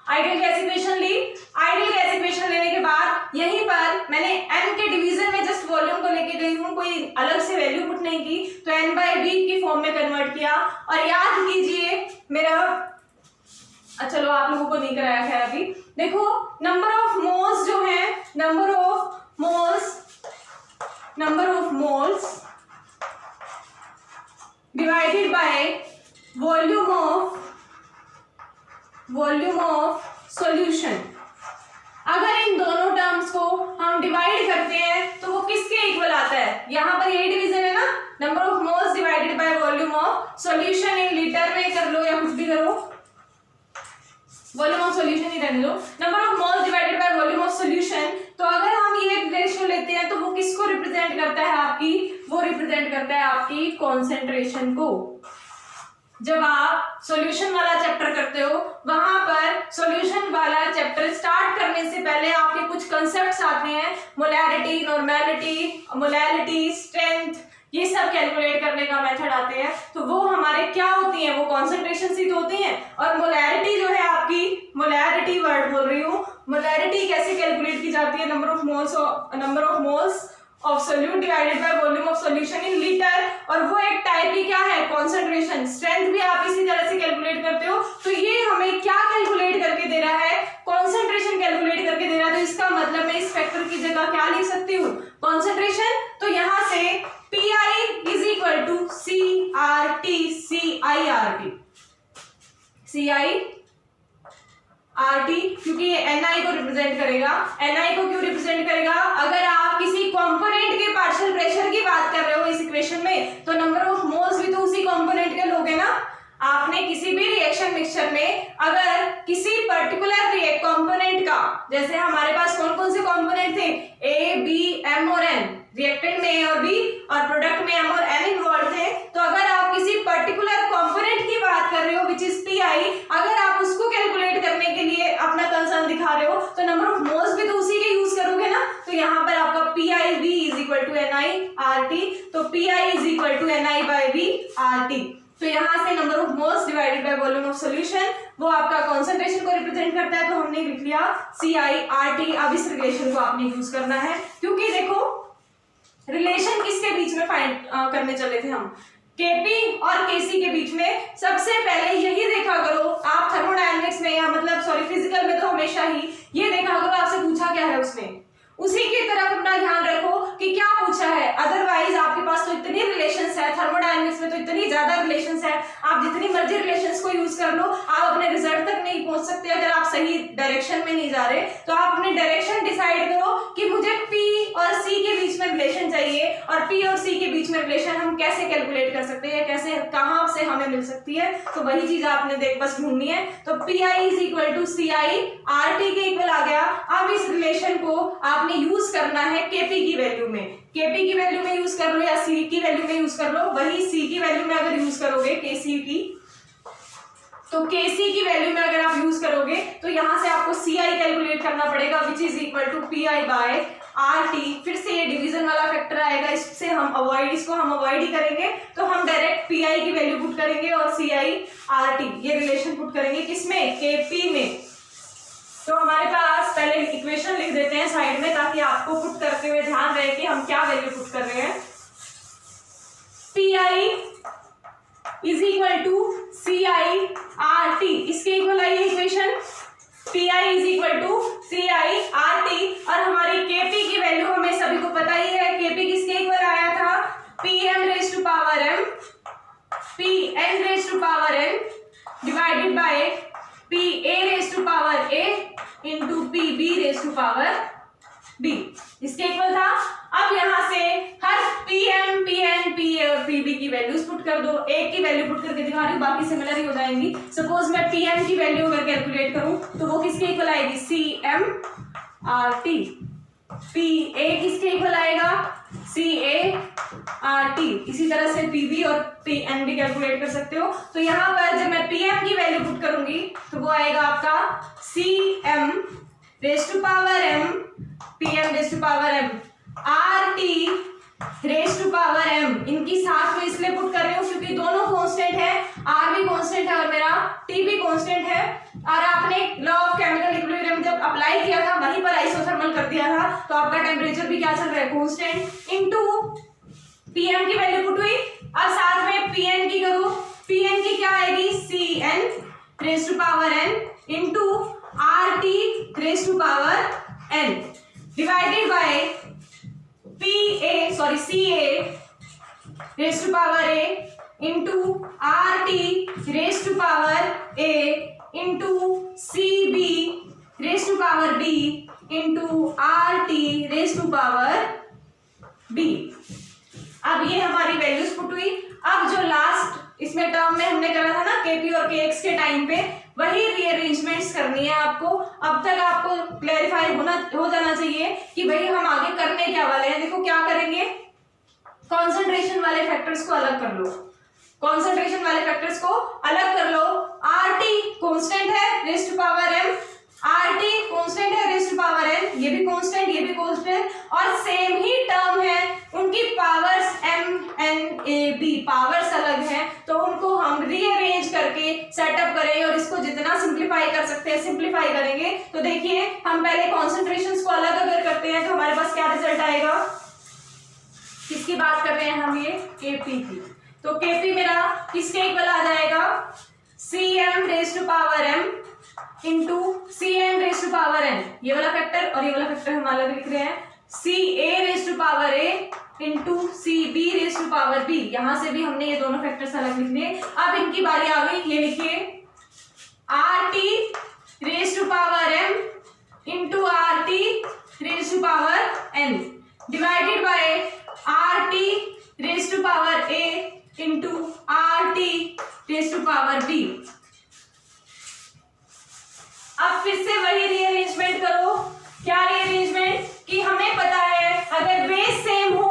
आइडियल गैस इक्वेशन ली, आइडियल गैस इक्वेशन लेने के बाद यहीं पर मैंने n के डिवीजन में जस्ट वॉल्यूम को लेके गई हूँ, कोई अलग से वैल्यू पुट नहीं की, तो n बाय v की फॉर्म में कन्वर्ट किया। और याद कीजिए मेरा, चलो आप लोगों को नहीं कराया खैर अभी। देखो नंबर ऑफ मोल्स जो है, number of moles divided by volume of solution. अगर इन दोनों टर्म्स को हम डिवाइड करते हैं तो वो किसके इक्वल आता है, यहाँ पर यही डिवीजन है ना, number of moles divided by volume of solution. In litre में कर लो या कुछ भी करो, वॉल्यूम ऑफ सॉल्यूशन ही रहने दो, number of moles divided by volume of solution. तो अगर हम ये रेशियो लेते हैं तो वो किसको रिप्रेजेंट करता है आपकी, वो रिप्रेजेंट करता है आपकी कॉन्सेंट्रेशन को। जब आप सॉल्यूशन वाला चैप्टर करते हो वहां पर सॉल्यूशन वाला चैप्टर स्टार्ट करने से पहले आपके कुछ कंसेप्ट्स आते हैं, मोलैरिटी, नॉर्मेलिटी, स्ट्रेंथ, ये सब कैलकुलेट करने का मेथड आते हैं। तो वो हमारे क्या होती हैं, वो कॉन्सेंट्रेशन से होती हैं। और मोलैरिटी जो है आपकी, मोलैरिटी वर्ड बोल रही हूँ, मोलैरिटी कैसे कैलकुलेट की जाती है, number of moles of solute divided by volume of solution in litre. और वो एक टाइप की क्या है, कॉन्सेंट्रेशन। स्ट्रेंथ भी आप इसी तरह से कैलकुलेट करते हो। तो ये हमें क्या कैलकुलेट करके दे रहा है, कॉन्सेंट्रेशन कैलकुलेट करके दे रहा है। तो इसका मतलब मैं इस फैक्टर की जगह क्या लिख सकती हूँ, कॉन्सेंट्रेशन। तो यहाँ से PI is equal to CRT, क्योंकि ये NI को रिप्रेजेंट करेगा। NI को क्यों रिप्रेजेंट करेगा, अगर आप किसी कंपोनेंट के पार्शियल प्रेशर की बात कर रहे हो इस इक्वेशन में, तो नंबर ऑफ मोल्स भी तो उसी कंपोनेंट के लोगे ना। आपने किसी भी रिएक्शन मिक्सचर में अगर किसी पर्टिकुलर कंपोनेंट का, जैसे हमारे पास कौन कौन से कंपोनेंट थे, A, B, M और N, रिएक्टेंट में A और B और प्रोडक्ट में M और N इन्वॉल्व थे। तो अगर आप किसी पर्टिकुलर RT। तो यहाँ से number of moles divided by volume of solution, वो आपका कॉन्सेंट्रेशन को रिप्रेजेंट करता है, तो हमने लिख लिया CI/RT। अब इस रिलेशन को आपने यूज करना है, क्योंकि देखो रिलेशन किसके बीच में फाइंड करने चले थे हम, Kp और Kc के बीच में। सबसे पहले यही देखा करो आप थर्मोडायनेमिक्स में, या मतलब सॉरी फिजिकल में तो हमेशा ही ये देखा करो आपसे पूछा क्या है उसने, उसी की तरफ अपना ध्यान रखो कि क्या पूछा है। अदरवाइज आपके पास तो इतनी रिलेशंस है, थर्मोडायनेमिक्स में तो इतनी ज्यादा रिलेशंस है, आप जितनी मर्जी रिलेशंस को यूज कर लो, आप अपने रिजल्ट तक नहीं पहुंच सकते अगर आप सही डायरेक्शन में नहीं जा रहे। तो आप अपनी डायरेक्शन डिसाइड करो कि मुझे P और C के बीच में रिलेशन चाहिए, और P और C के बीच में रिलेशन हम कैसे कैलकुलेट कर सकते हैं, कैसे कहां से हमें मिल सकती है, तो वही चीज आपने देख बस ढूंढनी है। तो PI = CI/RT के इक्वल आ गया। अब इस रिलेशन को आपने यूज करना है Kp की वैल्यू में, Kp की वैल्यू में यूज कर लो या C की वैल्यू में यूज कर लो। वही C की वैल्यू में अगर यूज करोगे Kc की, तो Kc की वैल्यू में अगर आप यूज करोगे तो यहां से आपको Ci कैलकुलेट करना पड़ेगा, which is equal to PI/RT। फिर से ये डिवीजन वाला फैक्टर आएगा, इसको हम अवॉइड ही करेंगे। तो हम डायरेक्ट Pi की वैल्यू पुट करेंगे और CI/RT ये रिलेशन पुट करेंगे किसमें, Kp में। तो हमारे पास पहले इक्वेशन लिख देते हैं साइड में, ताकि आपको पुट करते हुए ध्यान रहे कि हम क्या वैल्यू पुट कर रहे हैं। PI = CI/RT, इसके इक्वल आई इक्वेशन, PI = CI/RT। और हमारी Kp की वैल्यू हमें सभी को पता ही है, Kp किसके इक्वल आया था, Pm⁴ divided by PA⁴ into PB⁴ इसके इक्वल था। अब यहां से हर PM, PN, PA और PB की वैल्यूज पुट कर दो। एक की वैल्यू पुट करके दिखा रही हूँ, बाकी सिमिलर ही हो जाएंगी। सपोज मैं PM की वैल्यू अगर कैलकुलेट करूं तो वो किसके इक्वल आएगी, CM/RT। PA किसके इक्वल आएगा, CA/RT। इसी तरह से PB और PN भी कैलकुलेट कर सकते हो। तो यहाँ पर जब मैं PM की वैल्यू पुट करूंगी तो वो आएगा आपका CM⁴ PM⁴ RT⁴ इनकी साथ में इसलिए पुट कर रही हूँ क्योंकि दोनों कांस्टेंट है, R भी कांस्टेंट है और मेरा T भी कांस्टेंट है। और आपने लॉ ऑफ केमिकल इक्विलिब्रियम जब अप्लाई किया था वहीं पर आइसोथर्मल कर दिया था, तो आपका टेम्परेचर भी क्या चल रहा है, कांस्टेंट। इनटू PM की वैल्यू पुट हुई। अब साथ में PN की करो, PN की क्या आएगी, CN⁴ into RT⁴ divided by CA⁴ into RT⁴ into CB⁴ into RT⁴ अब ये हमारी वैल्यूज पुट हुई। अब जो लास्ट इसमें टर्म में हमने करा था ना Kp और Kx के टाइम पे, वही रीअरेंजमेंट्स करनी है आपको। अब तक आपको क्लैरिफाई हो जाना चाहिए कि भाई हम आगे करने क्या वाले हैं। देखो क्या करेंगे, कॉन्सेंट्रेशन वाले फैक्टर्स को अलग कर लो, कॉन्सेंट्रेशन वाले फैक्टर्स को अलग कर लो। RT कांस्टेंट है ⁴ RT कांस्टेंट है ⁴ ये भी कांस्टेंट, ये भी कांस्टेंट, और सेम ही टर्म है, उनकी पावर्स MNAB पावर्स अलग हैं, तो उनको हम रीअरेंज करके सेटअप करें और इसको जितना सिंप्लीफाई कर सकते हैं सिंप्लीफाई करेंगे। तो देखिए हम पहले कॉन्सेंट्रेशंस को अलग अगर करते हैं तो हमारे पास क्या रिजल्ट आएगा, किसकी बात कर रहे हैं हम, ये Kp की। तो Kp मेरा किसके इक्वल आ जाएगा, CM⁴ इंटू CN⁴ ये वाला फैक्टर और ये वाला फैक्टर हम अलग लिख रहे हैं, CA⁴ इंटू CB⁴ यहां से भी हमने ये दोनों फैक्टर्स अलग लिख लिए। अब इनकी बारी आ गई, ये लिखिए RT⁴ into RT⁴ divided by RT⁴ into RT⁴ अब फिर से वही रीअरेंजमेंट करो। क्या रीअरेंजमेंट, कि हमें पता है अगर बेस सेम हो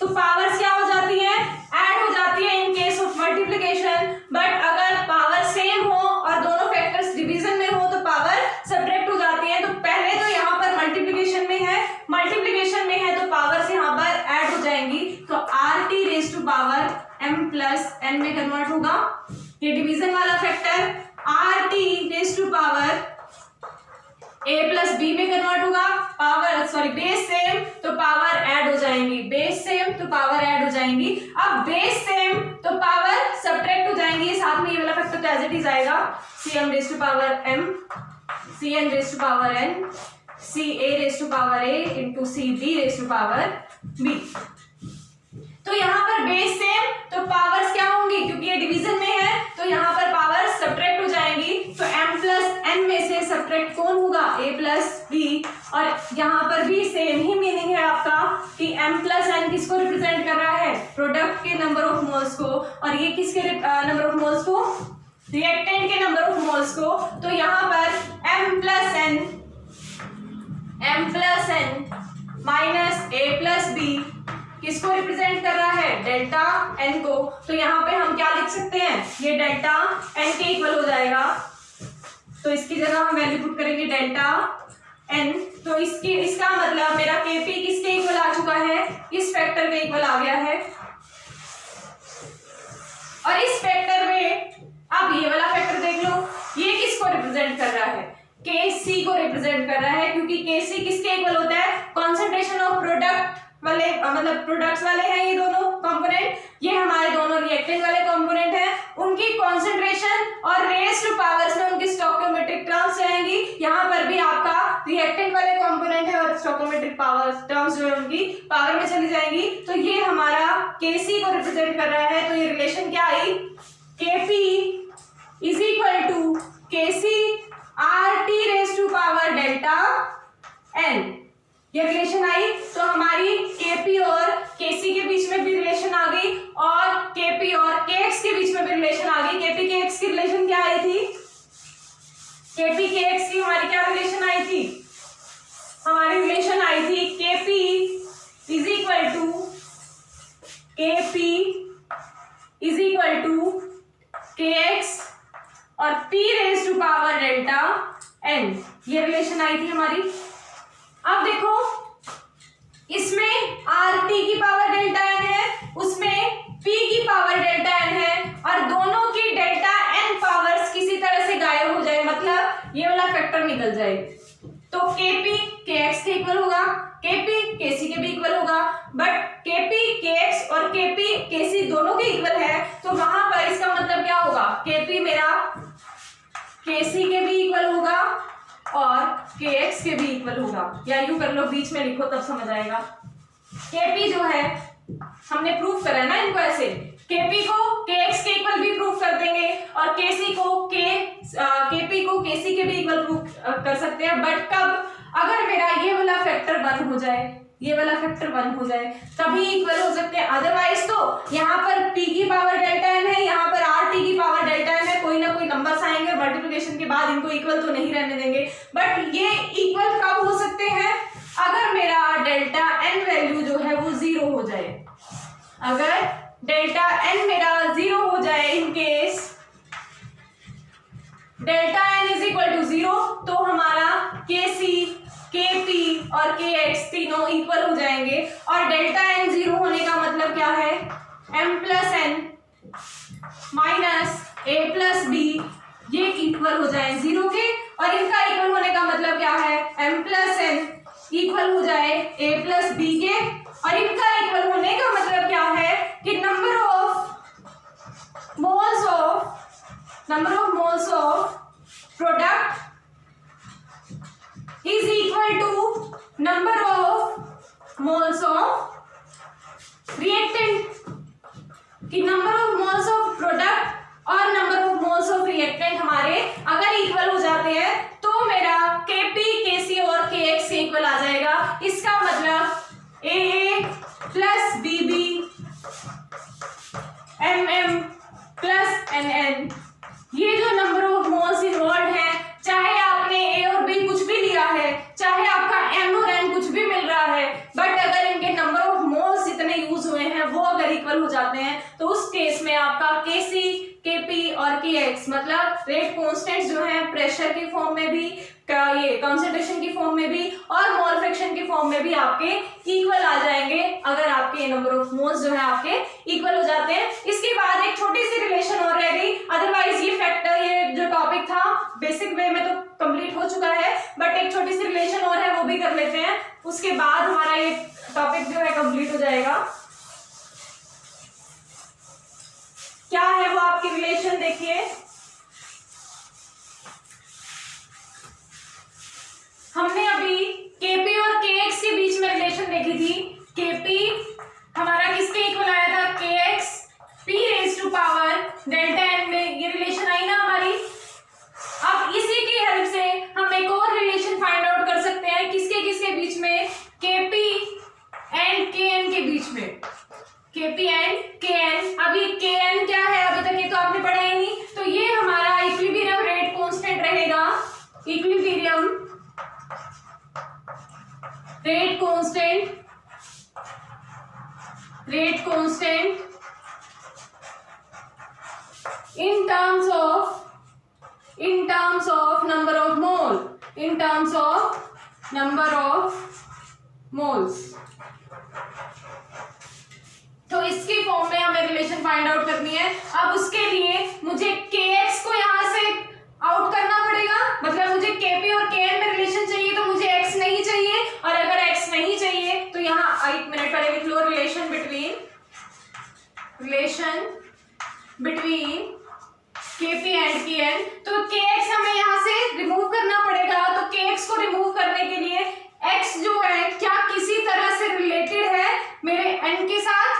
तो पावर्स क्या हो जाती है, ऐड हो जाती है in case of multiplication. But अगर पावर सेम हो और दोनों फैक्टर्स डिवीजन में हो तो पावर सब्ट्रैक्ट हो जाती है। तो पहले तो यहाँ पर मल्टीप्लिकेशन में है तो पावर्स यहाँ पर ऐड हो जाएंगी, तो RT⁴ m + n में कन्वर्ट कन्वर्ट होगा, ये डिवीजन वाला factor RT raise to power A plus B में कन्वर्ट होगा, पावर सॉरी बेस सेम तो पावर ऐड हो जाएंगी, बेस सेम तो पावर ऐड हो जाएंगी। अब बेस सेम तो पावर सब्ट्रैक्ट हो जाएंगी, साथ में ये वाला फैक्टर तो एज इट इज आएगा, Cm raise to power M, Cn raise to power N, Ca raise to power A into Cb raise to power B। तो यहाँ पर बेस सेम तो पावर्स क्या होंगी, क्योंकि ये डिवीजन में है तो यहाँ पर पावर सब्ट्रैक्ट हो जाएंगी, तो m प्लस n में से सब्ट्रैक्ट कौन होगा, a प्लस b, और यहाँ पर भी सेम ही मीनिंग है आपका कि m प्लस n किसको रिप्रेजेंट कर रहा है, प्रोडक्ट के नंबर ऑफ मोल्स को, और ये किसके नंबर ऑफ मोल्स को, रिएक्टेंट के नंबर ऑफ मोल्स को। तो यहाँ पर m plus n minus a plus b किसको रिप्रेजेंट कर रहा है, डेल्टा n को। तो यहाँ पे हम क्या लिख सकते हैं, ये डेल्टा n के इक्वल हो जाएगा, तो इसकी जगह हम वैल्यू पुट करेंगे डेल्टा n। तो इसका मतलब मेरा Kp किसके इक्वल आ चुका है, इस फैक्टर के इक्वल आ गया है, और इस फैक्टर में अब ये वाला फैक्टर देख लो, ये किसको रिप्रेजेंट कर रहा है, Kc को रिप्रेजेंट कर रहा है, क्योंकि Kc किसके इक्वल होता है, कॉन्सेंट्रेशन ऑफ प्रोडक्ट वाले, मतलब प्रोडक्ट्स वाले हैं ये दोनों कंपोनेंट, ये हमारे दोनों रिएक्टेंट वाले कंपोनेंट हैं, उनकी कॉन्सेंट्रेशन और रेज टू पावर्स में उनकी स्टोइकोमेट्रिक टर्म्स रहेंगी। यहाँ पर भी आपका रिएक्टेंट वाले कंपोनेंट है और स्टोइकोमेट्रिक पावर टर्म्स जो है उनकी पावर में चली जाएंगी। तो ये हमारा Kc को रिप्रेजेंट कर रहा है, तो ये रिलेशन क्या आई, Kp is equal to Kc RT raise to power delta n, ये रिलेशन आई। तो हमारी Kp और Kc के बीच में भी रिलेशन आ गई, और Kp और Kx के बीच में भी रिलेशन आ गई। Kp Kx की रिलेशन क्या आई थी, Kp Kx की हमारी क्या रिलेशन आई थी, हमारी रिलेशन आई थी Kp is equal to Kx और P raise to power delta n, ये रिलेशन आई थी हमारी। अब देखो इसमें RT की पावर डेल्टा n है, उसमें P की पावर डेल्टा n है, और दोनों की डेल्टा n पावर्स किसी तरह से गायब हो जाए, मतलब ये वाला फैक्टर निकल जाए, तो Kp Kx के इक्वल होगा, Kp Kc के भी इक्वल होगा, बट Kp Kx और Kp Kc दोनों के इक्वल है, तो वहां पर इसका मतलब क्या होगा, Kp मेरा Kc के भी इक्वल होगा और Kx के भी इक्वल होगा, या यूं कर लो बीच में लिखो तब समझ आएगा। Kp जो है हमने प्रूफ करा है ना इनको ऐसे, Kp को Kx के इक्वल भी प्रूफ कर देंगे, और Kp को Kc के भी इक्वल प्रूफ कर सकते हैं, बट कब, अगर मेरा ये वाला फैक्टर 1 हो जाए, ये वाला फैक्टर 1 हो जाए तभी इक्वल हो सकते हैं, अदरवाइज तो यहाँ पर P की पावर डेल्टा n है, यहाँ पर RT की पावर डेल्टा n है, कोई ना कोई नंबर्स आएंगे मल्टीप्लिकेशन के बाद, इनको इक्वल तो नहीं रहने देंगे, बट ये इक्वल कब हो सकते हैं, अगर मेरा डेल्टा n वैल्यू जो है वो 0 हो जाए, अगर डेल्टा n मेरा 0 हो जाए, in case delta n is equal to 0, तो हमारा Kc Kp और Kx तीनों इक्वल हो जाएंगे, और डेल्टा n 0 होने का मतलब क्या है, m plus n minus a plus b, ये इक्वल हो जाए 0 के, और इनका इक्वल होने का मतलब क्या है, m प्लस n इक्वल हो जाए a प्लस b के, और इनका इक्वल होने का मतलब क्या है कि number of moles of product is equal to number of moles of reactant, कि number of moles of product और number of moles of reactant हमारे अगर इक्वल हो जाते हैं तो मेरा Kp Kc और Kx के इक्वल आ जाएगा। इसका मतलब AA plus BB MM plus NN, ये जो नंबर ऑफ मोल्स इन्वॉल्व है, चाहे आपने A और B कुछ भी लिया है, चाहे आपका M और N कुछ भी मिल रहा है, बट अगर इनके नंबर ऑफ मोल्स इतने यूज हुए हैं वो अगर इक्वल हो जाते हैं तो उस केस में आपका केपी और केएक्स, मतलब रेट कॉन्स्टेंट जो है प्रेशर के फॉर्म में भी, ये कंसंट्रेशन की फॉर्म में भी और मोल फ्रैक्शन की फॉर्म में भी आपके इक्वल आ जाएंगे अगर आपके नंबर ऑफ मोल्स जो है आपके इक्वल हो जाते हैं। इसके बाद एक छोटी सी रिलेशन और रह गई, अदरवाइज ये फैक्टर, ये जो टॉपिक था बेसिक वे में तो कंप्लीट हो चुका है, बट एक छोटी सी रिलेशन और है वो भी कर लेते हैं, उसके बाद हमारा ये टॉपिक जो है कंप्लीट हो जाएगा। क्या है वो आपकी रिलेशन, देखिए हमने अभी केपी और केएक्स के बीच में रिलेशन देखी थी। केपी हमारा किसके इक्वल आया था, K X P raise to power delta N में, ये रिलेशन आई ना हमारी। अब इसी की हेल्प से हम एक और रिलेशन फाइंड आउट कर सकते हैं, किसके किसके बीच में, केपी एंड केएन के बीच में, केपी एंड केएन। अभी केएन क्या है अभी तक ये तो आपने पढ़ा ही नहीं, तो ये हमारा इक्विलिब्रियम रेट कांस्टेंट रहेगा, equilibrium rate constant in terms of number of moles, तो इसके फॉर्म में हमें रिलेशन फाइंड आउट करनी है। अब उसके लिए मुझे kx को यहां से आउट करना पड़ेगा, मतलब मुझे kp और kn में रिलेशन चाहिए तो मुझे x नहीं चाहिए, और अगर x नहीं चाहिए तो यहाँ एक मिनट पहले लिख लो, relation between kp and kn। तो kx हमें यहाँ से रिमूव करना पड़ेगा, तो kx को रिमूव करने के लिए x जो है क्या किसी तरह से रिलेटेड है मेरे n के साथ,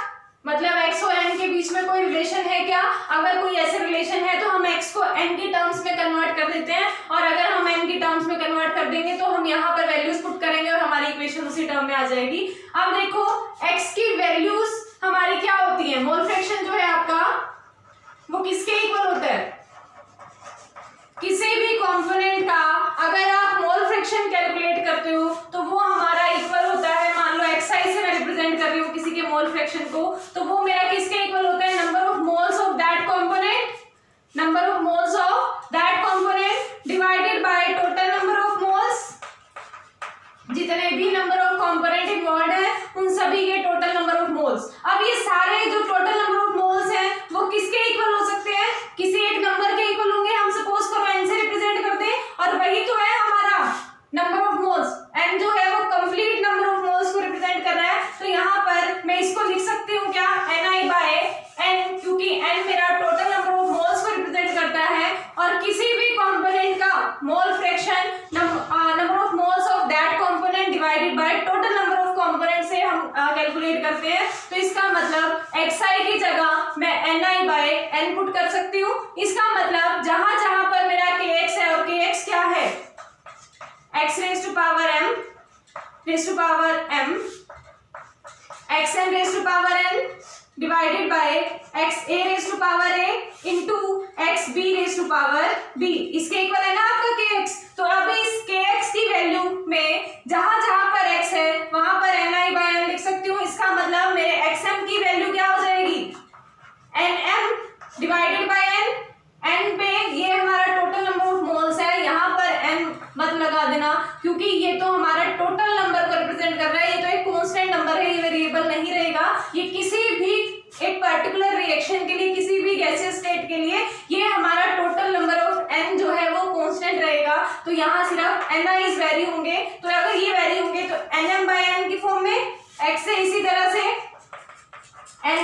मतलब x और n के बीच में कोई रिलेशन है क्या। अगर कोई ऐसे रिलेशन है तो हम x को n की टर्म्स में कन्वर्ट कर देते हैं, और अगर हम n की टर्म्स में कन्वर्ट कर देंगे तो हम यहाँ पर वैल्यूज पुट करेंगे और हमारी इक्वेशन उसी टर्म में आ जाएगी। अब देखो x की वैल्यूज हमारी क्या होती है, मोल फ्रैक्शन जो है आपका वो किसके इक्वल होता है, किसी भी कंपोनेंट का अगर आप मोल फ्रैक्शन कैलकुलेट करते हो तो वो हमारा इक्वल होता है, मान लो xi से मैं रिप्रेजेंट कर रही हूँ किसी के मोल फ्रैक्शन को, तो वो मेरा किसके इक्वल होता है, number of moles of that component divided by total number of moles, जितने भी नंबर ऑफ कंपोनेंट इन्वॉल्व है उन सभी के टोटल नंबर ऑफ मोल्स। अब ये सारे जो टोटल नंबर ऑफ मोल्स हैं वो किसके इक्वल हो सकते हैं, किसी एक नंबर के इक्वल होंगे, हम सपोज करो n से रिप्रेजेंट करते हैं, और वही तो है हमारा नंबर ऑफ मोल्स, n जो है वो कंप्लीट नंबर ऑफ मोल्स को रिप्रेजेंट कर रहा है। तो यहाँ पर मैं इसको लिख सकती हूँ क्या, ni/n, क्योंकि n मेरा टोटल नंबर ऑफ मोल्स को रिप्रेजेंट करता है, और किसी भी कंपोनेंट का mole fraction number of moles of that component divided by total number of component से हम कैलकुलेट करते हैं। तो इसका मतलब xi की जगह मैं ni/n पुट कर सकती हूँ। इसका मतलब जहां जहां पर मेरा kx है, और kx क्या है, x raise to power m xn raise to power n divided by xa raise to power a into xb raise to power b, इसके इक्वल है ना आपका kx। तो अब इस kx की वैल्यू में जहां जहां पर x है वहां पर ni/n लिख सकती हूँ। इसका मतलब मेरे xm की वैल्यू क्या हो जाएगी, nm डिवाइडेड बाय n पे ये हमारा टोटल नंबर ऑफ मोल्स है, यहाँ पर n मत लगा देना क्योंकि ये तो हमारा टोटल नंबर को रिप्रेजेंट कर रहा है, ये तो एक कांस्टेंट नंबर है, ये वेरिएबल नहीं रहेगा। ये किसी भी एक पर्टिकुलर रिएक्शन के लिए, किसी भी गैसियस स्टेट के लिए ये हमारा टोटल नंबर ऑफ n जो है वो कांस्टेंट रहेगा। तो यहाँ सिर्फ ni's वैरी होंगे, तो अगर ये वैरी होंगे तो nm/n की फॉर्म में, x से इसी तरह से na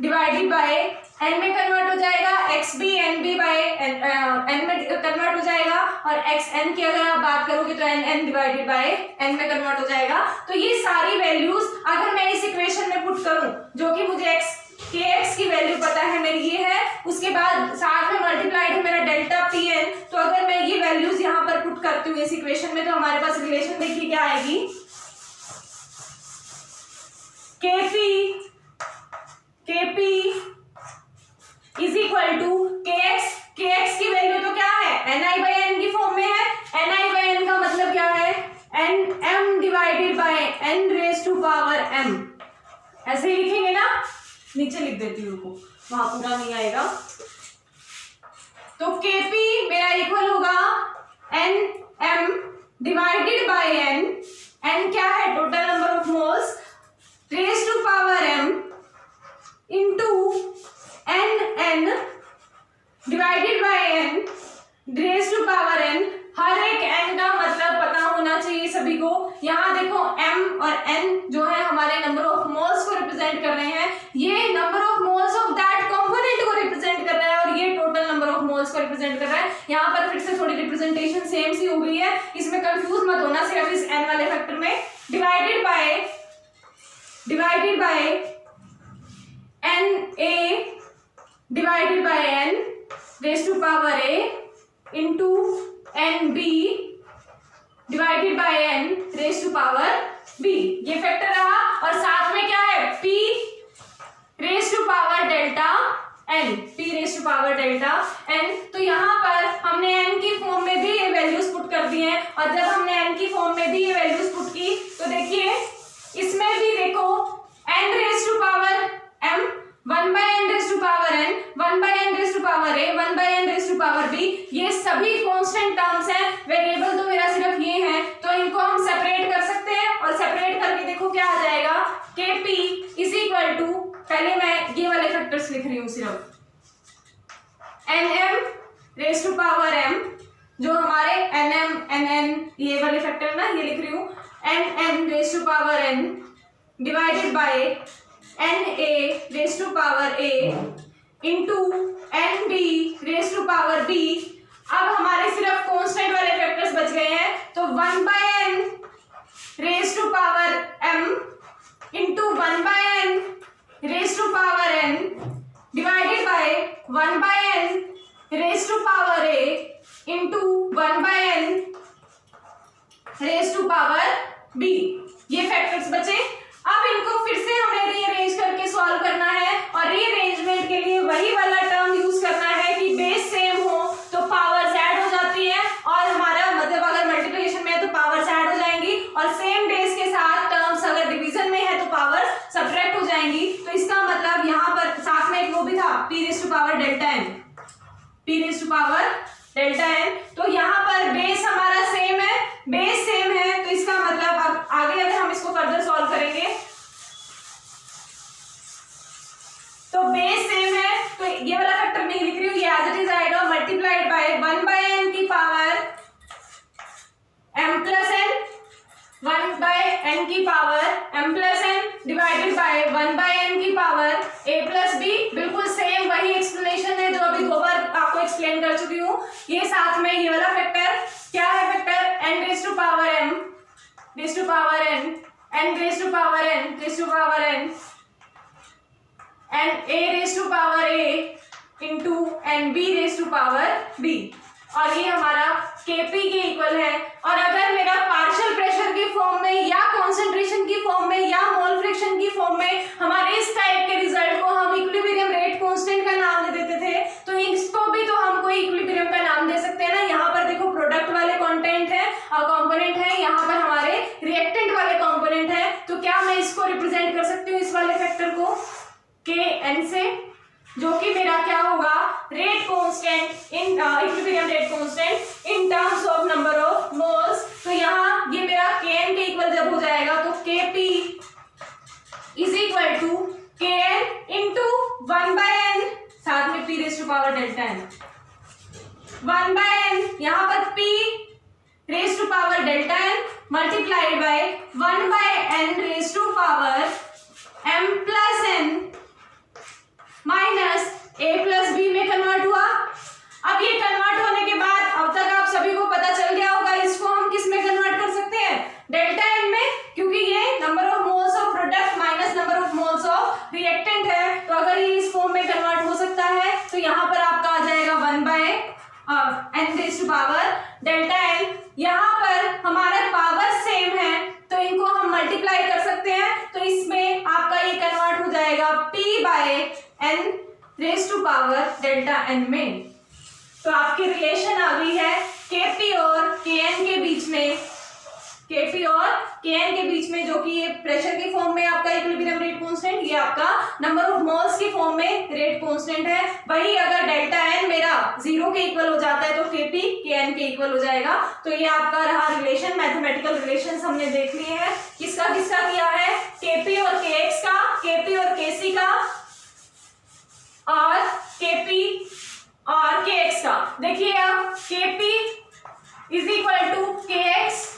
डिवाइडेड बाय n में कन्वर्ट हो जाएगा, xb nb/n में कन्वर्ट हो जाएगा, और xn की अगर आप बात करोगे तो nn डिवाइडेड बाय n में कन्वर्ट हो जाएगा। तो ये सारी वैल्यूज अगर मैं इस इक्वेशन में पुट करूं, जो कि मुझे kx की वैल्यू पता है मेरी ये है, उसके बाद साथ में मल्टीप्लाइड है मेरा डेल्टा pn, तो अगर मैं ये वैल्यूज यहाँ पर पुट करती हूँ इस इक्वेशन में तो हमारे पास रिलेशन देखिए क्या आएगी, kp is equal to kx की वैल्यू तो क्या है, ni/n की फॉर्म में है, ni/n का मतलब क्या है, nm divided by n raise to power m, ऐसे ही लिखेंगे ना, नीचे लिख देती हूँ, वहां पूरा नहीं आएगा। तो Kp मेरा इक्वल होगा Nm divided by N। N क्या है? Total number of moles raise to power m into Nn divided by N raise to power n। हर एक n का मतलब पता होना चाहिए सभी को। यहाँ देखो m और n जो है हमारे नंबर ऑफ मोल्स को रिप्रेजेंट कर रहे हैं, ये number of moles of that component को रिप्रेजेंट कर रहा है और ये टोटल नंबर ऑफ मोल्स को रिप्रेजेंट कर रहा है। यहाँ पर फिर से थोड़ी रिप्रेजेंटेशन सेम सी हो गई है, इसमें कंफ्यूज मत होना सिर्फ इस n वाले फैक्टर में। Divided by Na divided by n raise to power a into Nb divided by n raise to power b। ये फैक्टर रहा और साथ में क्या है? p raise to power delta n, p raise to power delta n। तो यहाँ पर हमने n की फॉर्म में भी ये वैल्यूज पुट कर दी हैं और जब हमने n की फॉर्म में भी ये वैल्यूज पुट की तो देखिए इसमें भी देखो n raise to power m 1 by n raise to power n 1 by n raise to power a 1 by n raise to power b, ये सभी कांस्टेंट टर्म्स हैं। वेरिएबल तो मेरा सिर्फ ये है, तो इनको हम सेपरेट कर सकते हैं और सेपरेट करके देखो क्या आ जाएगा। Kp इज इक्वल टू, पहले मैं ये वाले फैक्टर्स लिख रही हूँ सिर्फ, Nm raise to power m जो हमारे Nm Nn ये वाले फैक्टर ना, ये लिख रही हूँ Nn raise to power n divided by Na raise to power a into Nb raise to power b। अब हमारे सिर्फ कांस्टेंट वाले फैक्टर्स बच गए हैं, तो 1 by n raise to power m into 1 by n raise to power n divided by 1 by n raise to power a into 1 by n raise to power b। ये factors बचे। अब इनको फिर से हमें रीअरेंज करके सॉल्व करना है और रीअरेंजमेंट के लिए वही वाला टर्म यूज करना है कि बेस सेम हो तो पावर्स ऐड हो जाती है और हमारा मतलब अगर मल्टीप्लिकेशन में है तो पावर्स ऐड हो जाएंगी और सेम बेस के साथ टर्म्स अगर डिवीजन में है तो पावर सब्ट्रैक्ट हो जाएंगी। तो इसका मतलब यहाँ पर साथ में एक वो भी था p raise to power delta n, p raise to power delta n। तो यहाँ पर बेस हमारा सेम है, बेस सेम है, तो इसका मतलब अब आगे अगर हम इसको फर्दर सॉल्व करेंगे तो बेस सेम है, तो ये वाला फैक्टर नहीं लिख रही हूँ, ये एज इट इज आएगा मल्टीप्लाइड बाय 1 by n की power m plus n 1 by n की power m plus n divided by 1 by n की पावर a प्लस b। बिल्कुल सेम वही एक्सप्लेनेशन है जो अभी 2 बार आपको एक्सप्लेन कर चुकी हूँ। ये साथ में ये वाला फैक्टर क्या है? Factor n raise to power m raise to power n n raise to power n raise to power n and a raise to power a into N B raise to power b, और ये हमारा Kp के equal है। और अगर मेरा partial pressure की form में या कॉन्सेंट्रेशन की फॉर्म में या मोल फ्रैक्शन की फॉर्म में हमारे इस टाइप के रिजल्ट को हम इक्विलिब्रियम रेट कांस्टेंट का नाम दे देते थे, तो इसको भी तो हम कोई इक्विलिब्रियम का नाम दे सकते हैं ना। यहाँ पर देखो प्रोडक्ट वाले कंटेंट है और कंपोनेंट है, यहाँ पर हमारे रिएक्टेंट वाले कंपोनेंट है, तो क्या मैं इसको रिप्रेजेंट कर सकती हूँ इस वाले फैक्टर को Kn से, जो कि मेरा क्या होगा? Rate constant in equilibrium rate constant in terms of number of moles. तो यहाँ ये मेरा Kn के इक्वल जब हो जाएगा तो Kp is equal to Kn into 1 by n साथ में p raise to power delta n 1 by n, यहाँ पर p raise to power delta n मल्टीप्लाइड बाय 1 by n raise to power m plus n minus a plus b में convert हुआ। अब ये कन्वर्ट होने के बाद अब तक आप सभी को पता चल गया होगा इसको हम किस में कन्वर्ट कर सकते हैं? डेल्टा n में, क्योंकि ये number of moles of product minus number of moles of reactant है, तो अगर ये इस फॉर्म में कन्वर्ट हो सकता है तो यहाँ पर आपका आ जाएगा 1 by n raise to power delta n। यहाँ पर हमारा पावर सेम है तो इनको हम मल्टीप्लाई कर सकते हैं, तो इसमें आपका ये कन्वर्ट हो जाएगा p by n raise to power delta n में। तो आपकी रिलेशन आ गई है Kp और Kn के बीच में, Kp और Kn के बीच में, जो कि ये प्रेशर के फॉर्म में आपका इक्विलिब्रियम रेट कांस्टेंट, ये आपका नंबर ऑफ मोल्स के फॉर्म में रेट कांस्टेंट है। वही अगर डेल्टा एन मेरा 0 के इक्वल हो जाता है तो Kp Kn के इक्वल हो जाएगा। तो ये आपका रहा रिलेशन, मैथमेटिकल रिलेशंस हमने देख लिए हैं। किसका किसका किया है? Kp और Kx का, Kp और Kc का, और Kp और Kx का। देखिए अब Kp is equal to Kx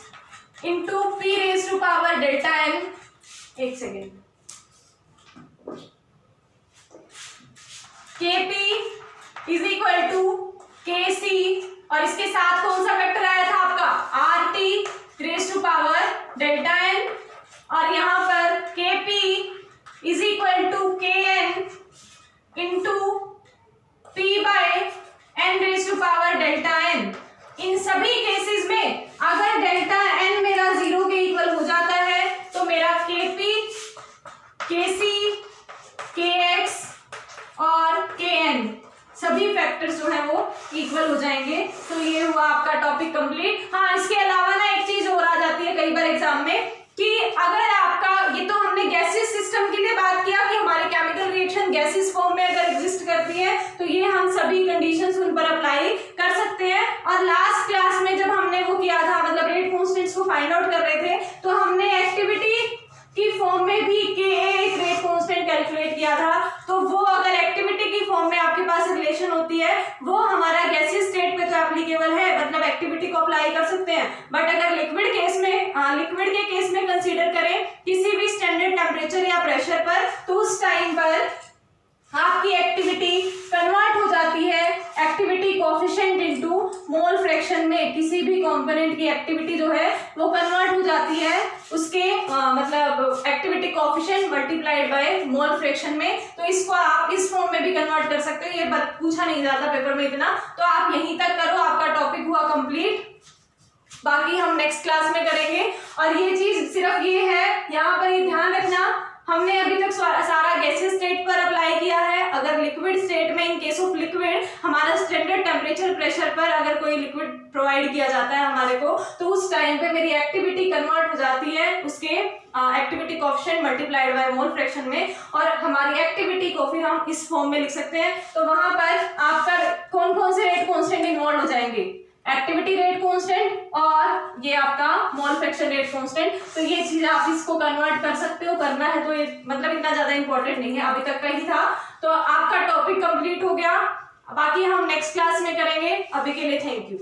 into P raise to power delta N. एक second, Kp is equal to Kc और इसके साथ कौन सा वेक्टर आया था आपका? RT raise to power delta N, और यहां पर Kp is equal to Kn into P by n raise to power delta n। इन सभी केसेस में अगर डेल्टा n मेरा 0 के इक्वल हो जाता है तो मेरा Kp, Kc, Kx और Kn सभी फैक्टर्स जो है वो इक्वल हो जाएंगे। तो ये हुआ आपका टॉपिक कंप्लीट। हाँ, इसके अलावा ना एक चीज और आ जाती है कई बार एग्जाम में कि अगर आपका, ये तो हमने गैसेस सिस्टम के लिए बात किया कि हमारे केमिकल रिएक्शन गैसेस फॉर्म में अगर एग्जिस्ट करती है तो ये हम सभी कंडीशंस उन पर अप्लाई कर सकते हैं। और लास्ट क्लास में जब हमने वो किया था, मतलब रेट कांस्टेंट्स को फाइंड आउट कर रहे थे, तो हमने एक्टिविटी की फॉर्म में भी Ka एक रेट कांस्टेंट कैलकुलेट किया था। तो वो अगर एक्टिविटी की फॉर्म में आपके पास रिलेशन होती है, वो हमारा गैसेस स्टेट पे तो एप्लीकेबल है, मतलब एक्टिविटी को अप्लाई कर सकते हैं। बट अगर लिक्विड केस में, लिक्विड के केस में कंसीडर करें किसी भी स्टैंडर्ड टेम्परेचर या प्रेशर पर, तो उस टाइम पर आपकी एक्टिविटी कन्वर्ट हो जाती है activity coefficient into mole fraction में। किसी भी कंपोनेंट की एक्टिविटी जो है वो कन्वर्ट हो जाती है उसके मतलब activity coefficient multiplied by mole fraction में। तो इसको आप इस फॉर्म में भी कन्वर्ट कर सकते हो। ये पूछा नहीं जाता पेपर में इतना, तो आप यहीं तक करो, आपका टॉपिक हुआ कंप्लीट। बाकी हम नेक्स्ट क्लास में करेंगे। और ये चीज सिर्फ ये है, यहाँ पर ये ध्यान रखना, हमने अभी तक सारा गैसेस स्टेट पर अप्लाई किया है। अगर लिक्विड स्टेट में, इन केस ऑफ लिक्विड, हमारा स्टैंडर्ड टेम्परेचर प्रेशर पर अगर कोई लिक्विड प्रोवाइड किया जाता है हमारे को, तो उस टाइम पे मेरी एक्टिविटी कन्वर्ट हो जाती है उसके activity coefficient multiplied by mole fraction में, और हमारी एक्टिविटी को फिर हम इस फॉर्म में लिख सकते हैं। तो वहां पर आपका कौन कौन से रेट कांस्टेंट इन्वॉल्व हो जाएंगे? एक्टिविटी रेट कांस्टेंट और ये आपका मोल फ्रैक्शन रेट कांस्टेंट। तो ये चीज आप इसको कन्वर्ट कर सकते हो, करना है तो ये मतलब इतना ज्यादा इंपॉर्टेंट नहीं है, अभी तक का ही था। तो आपका टॉपिक कंप्लीट हो गया। बाकी हम नेक्स्ट क्लास में करेंगे। अभी के लिए थैंक यू।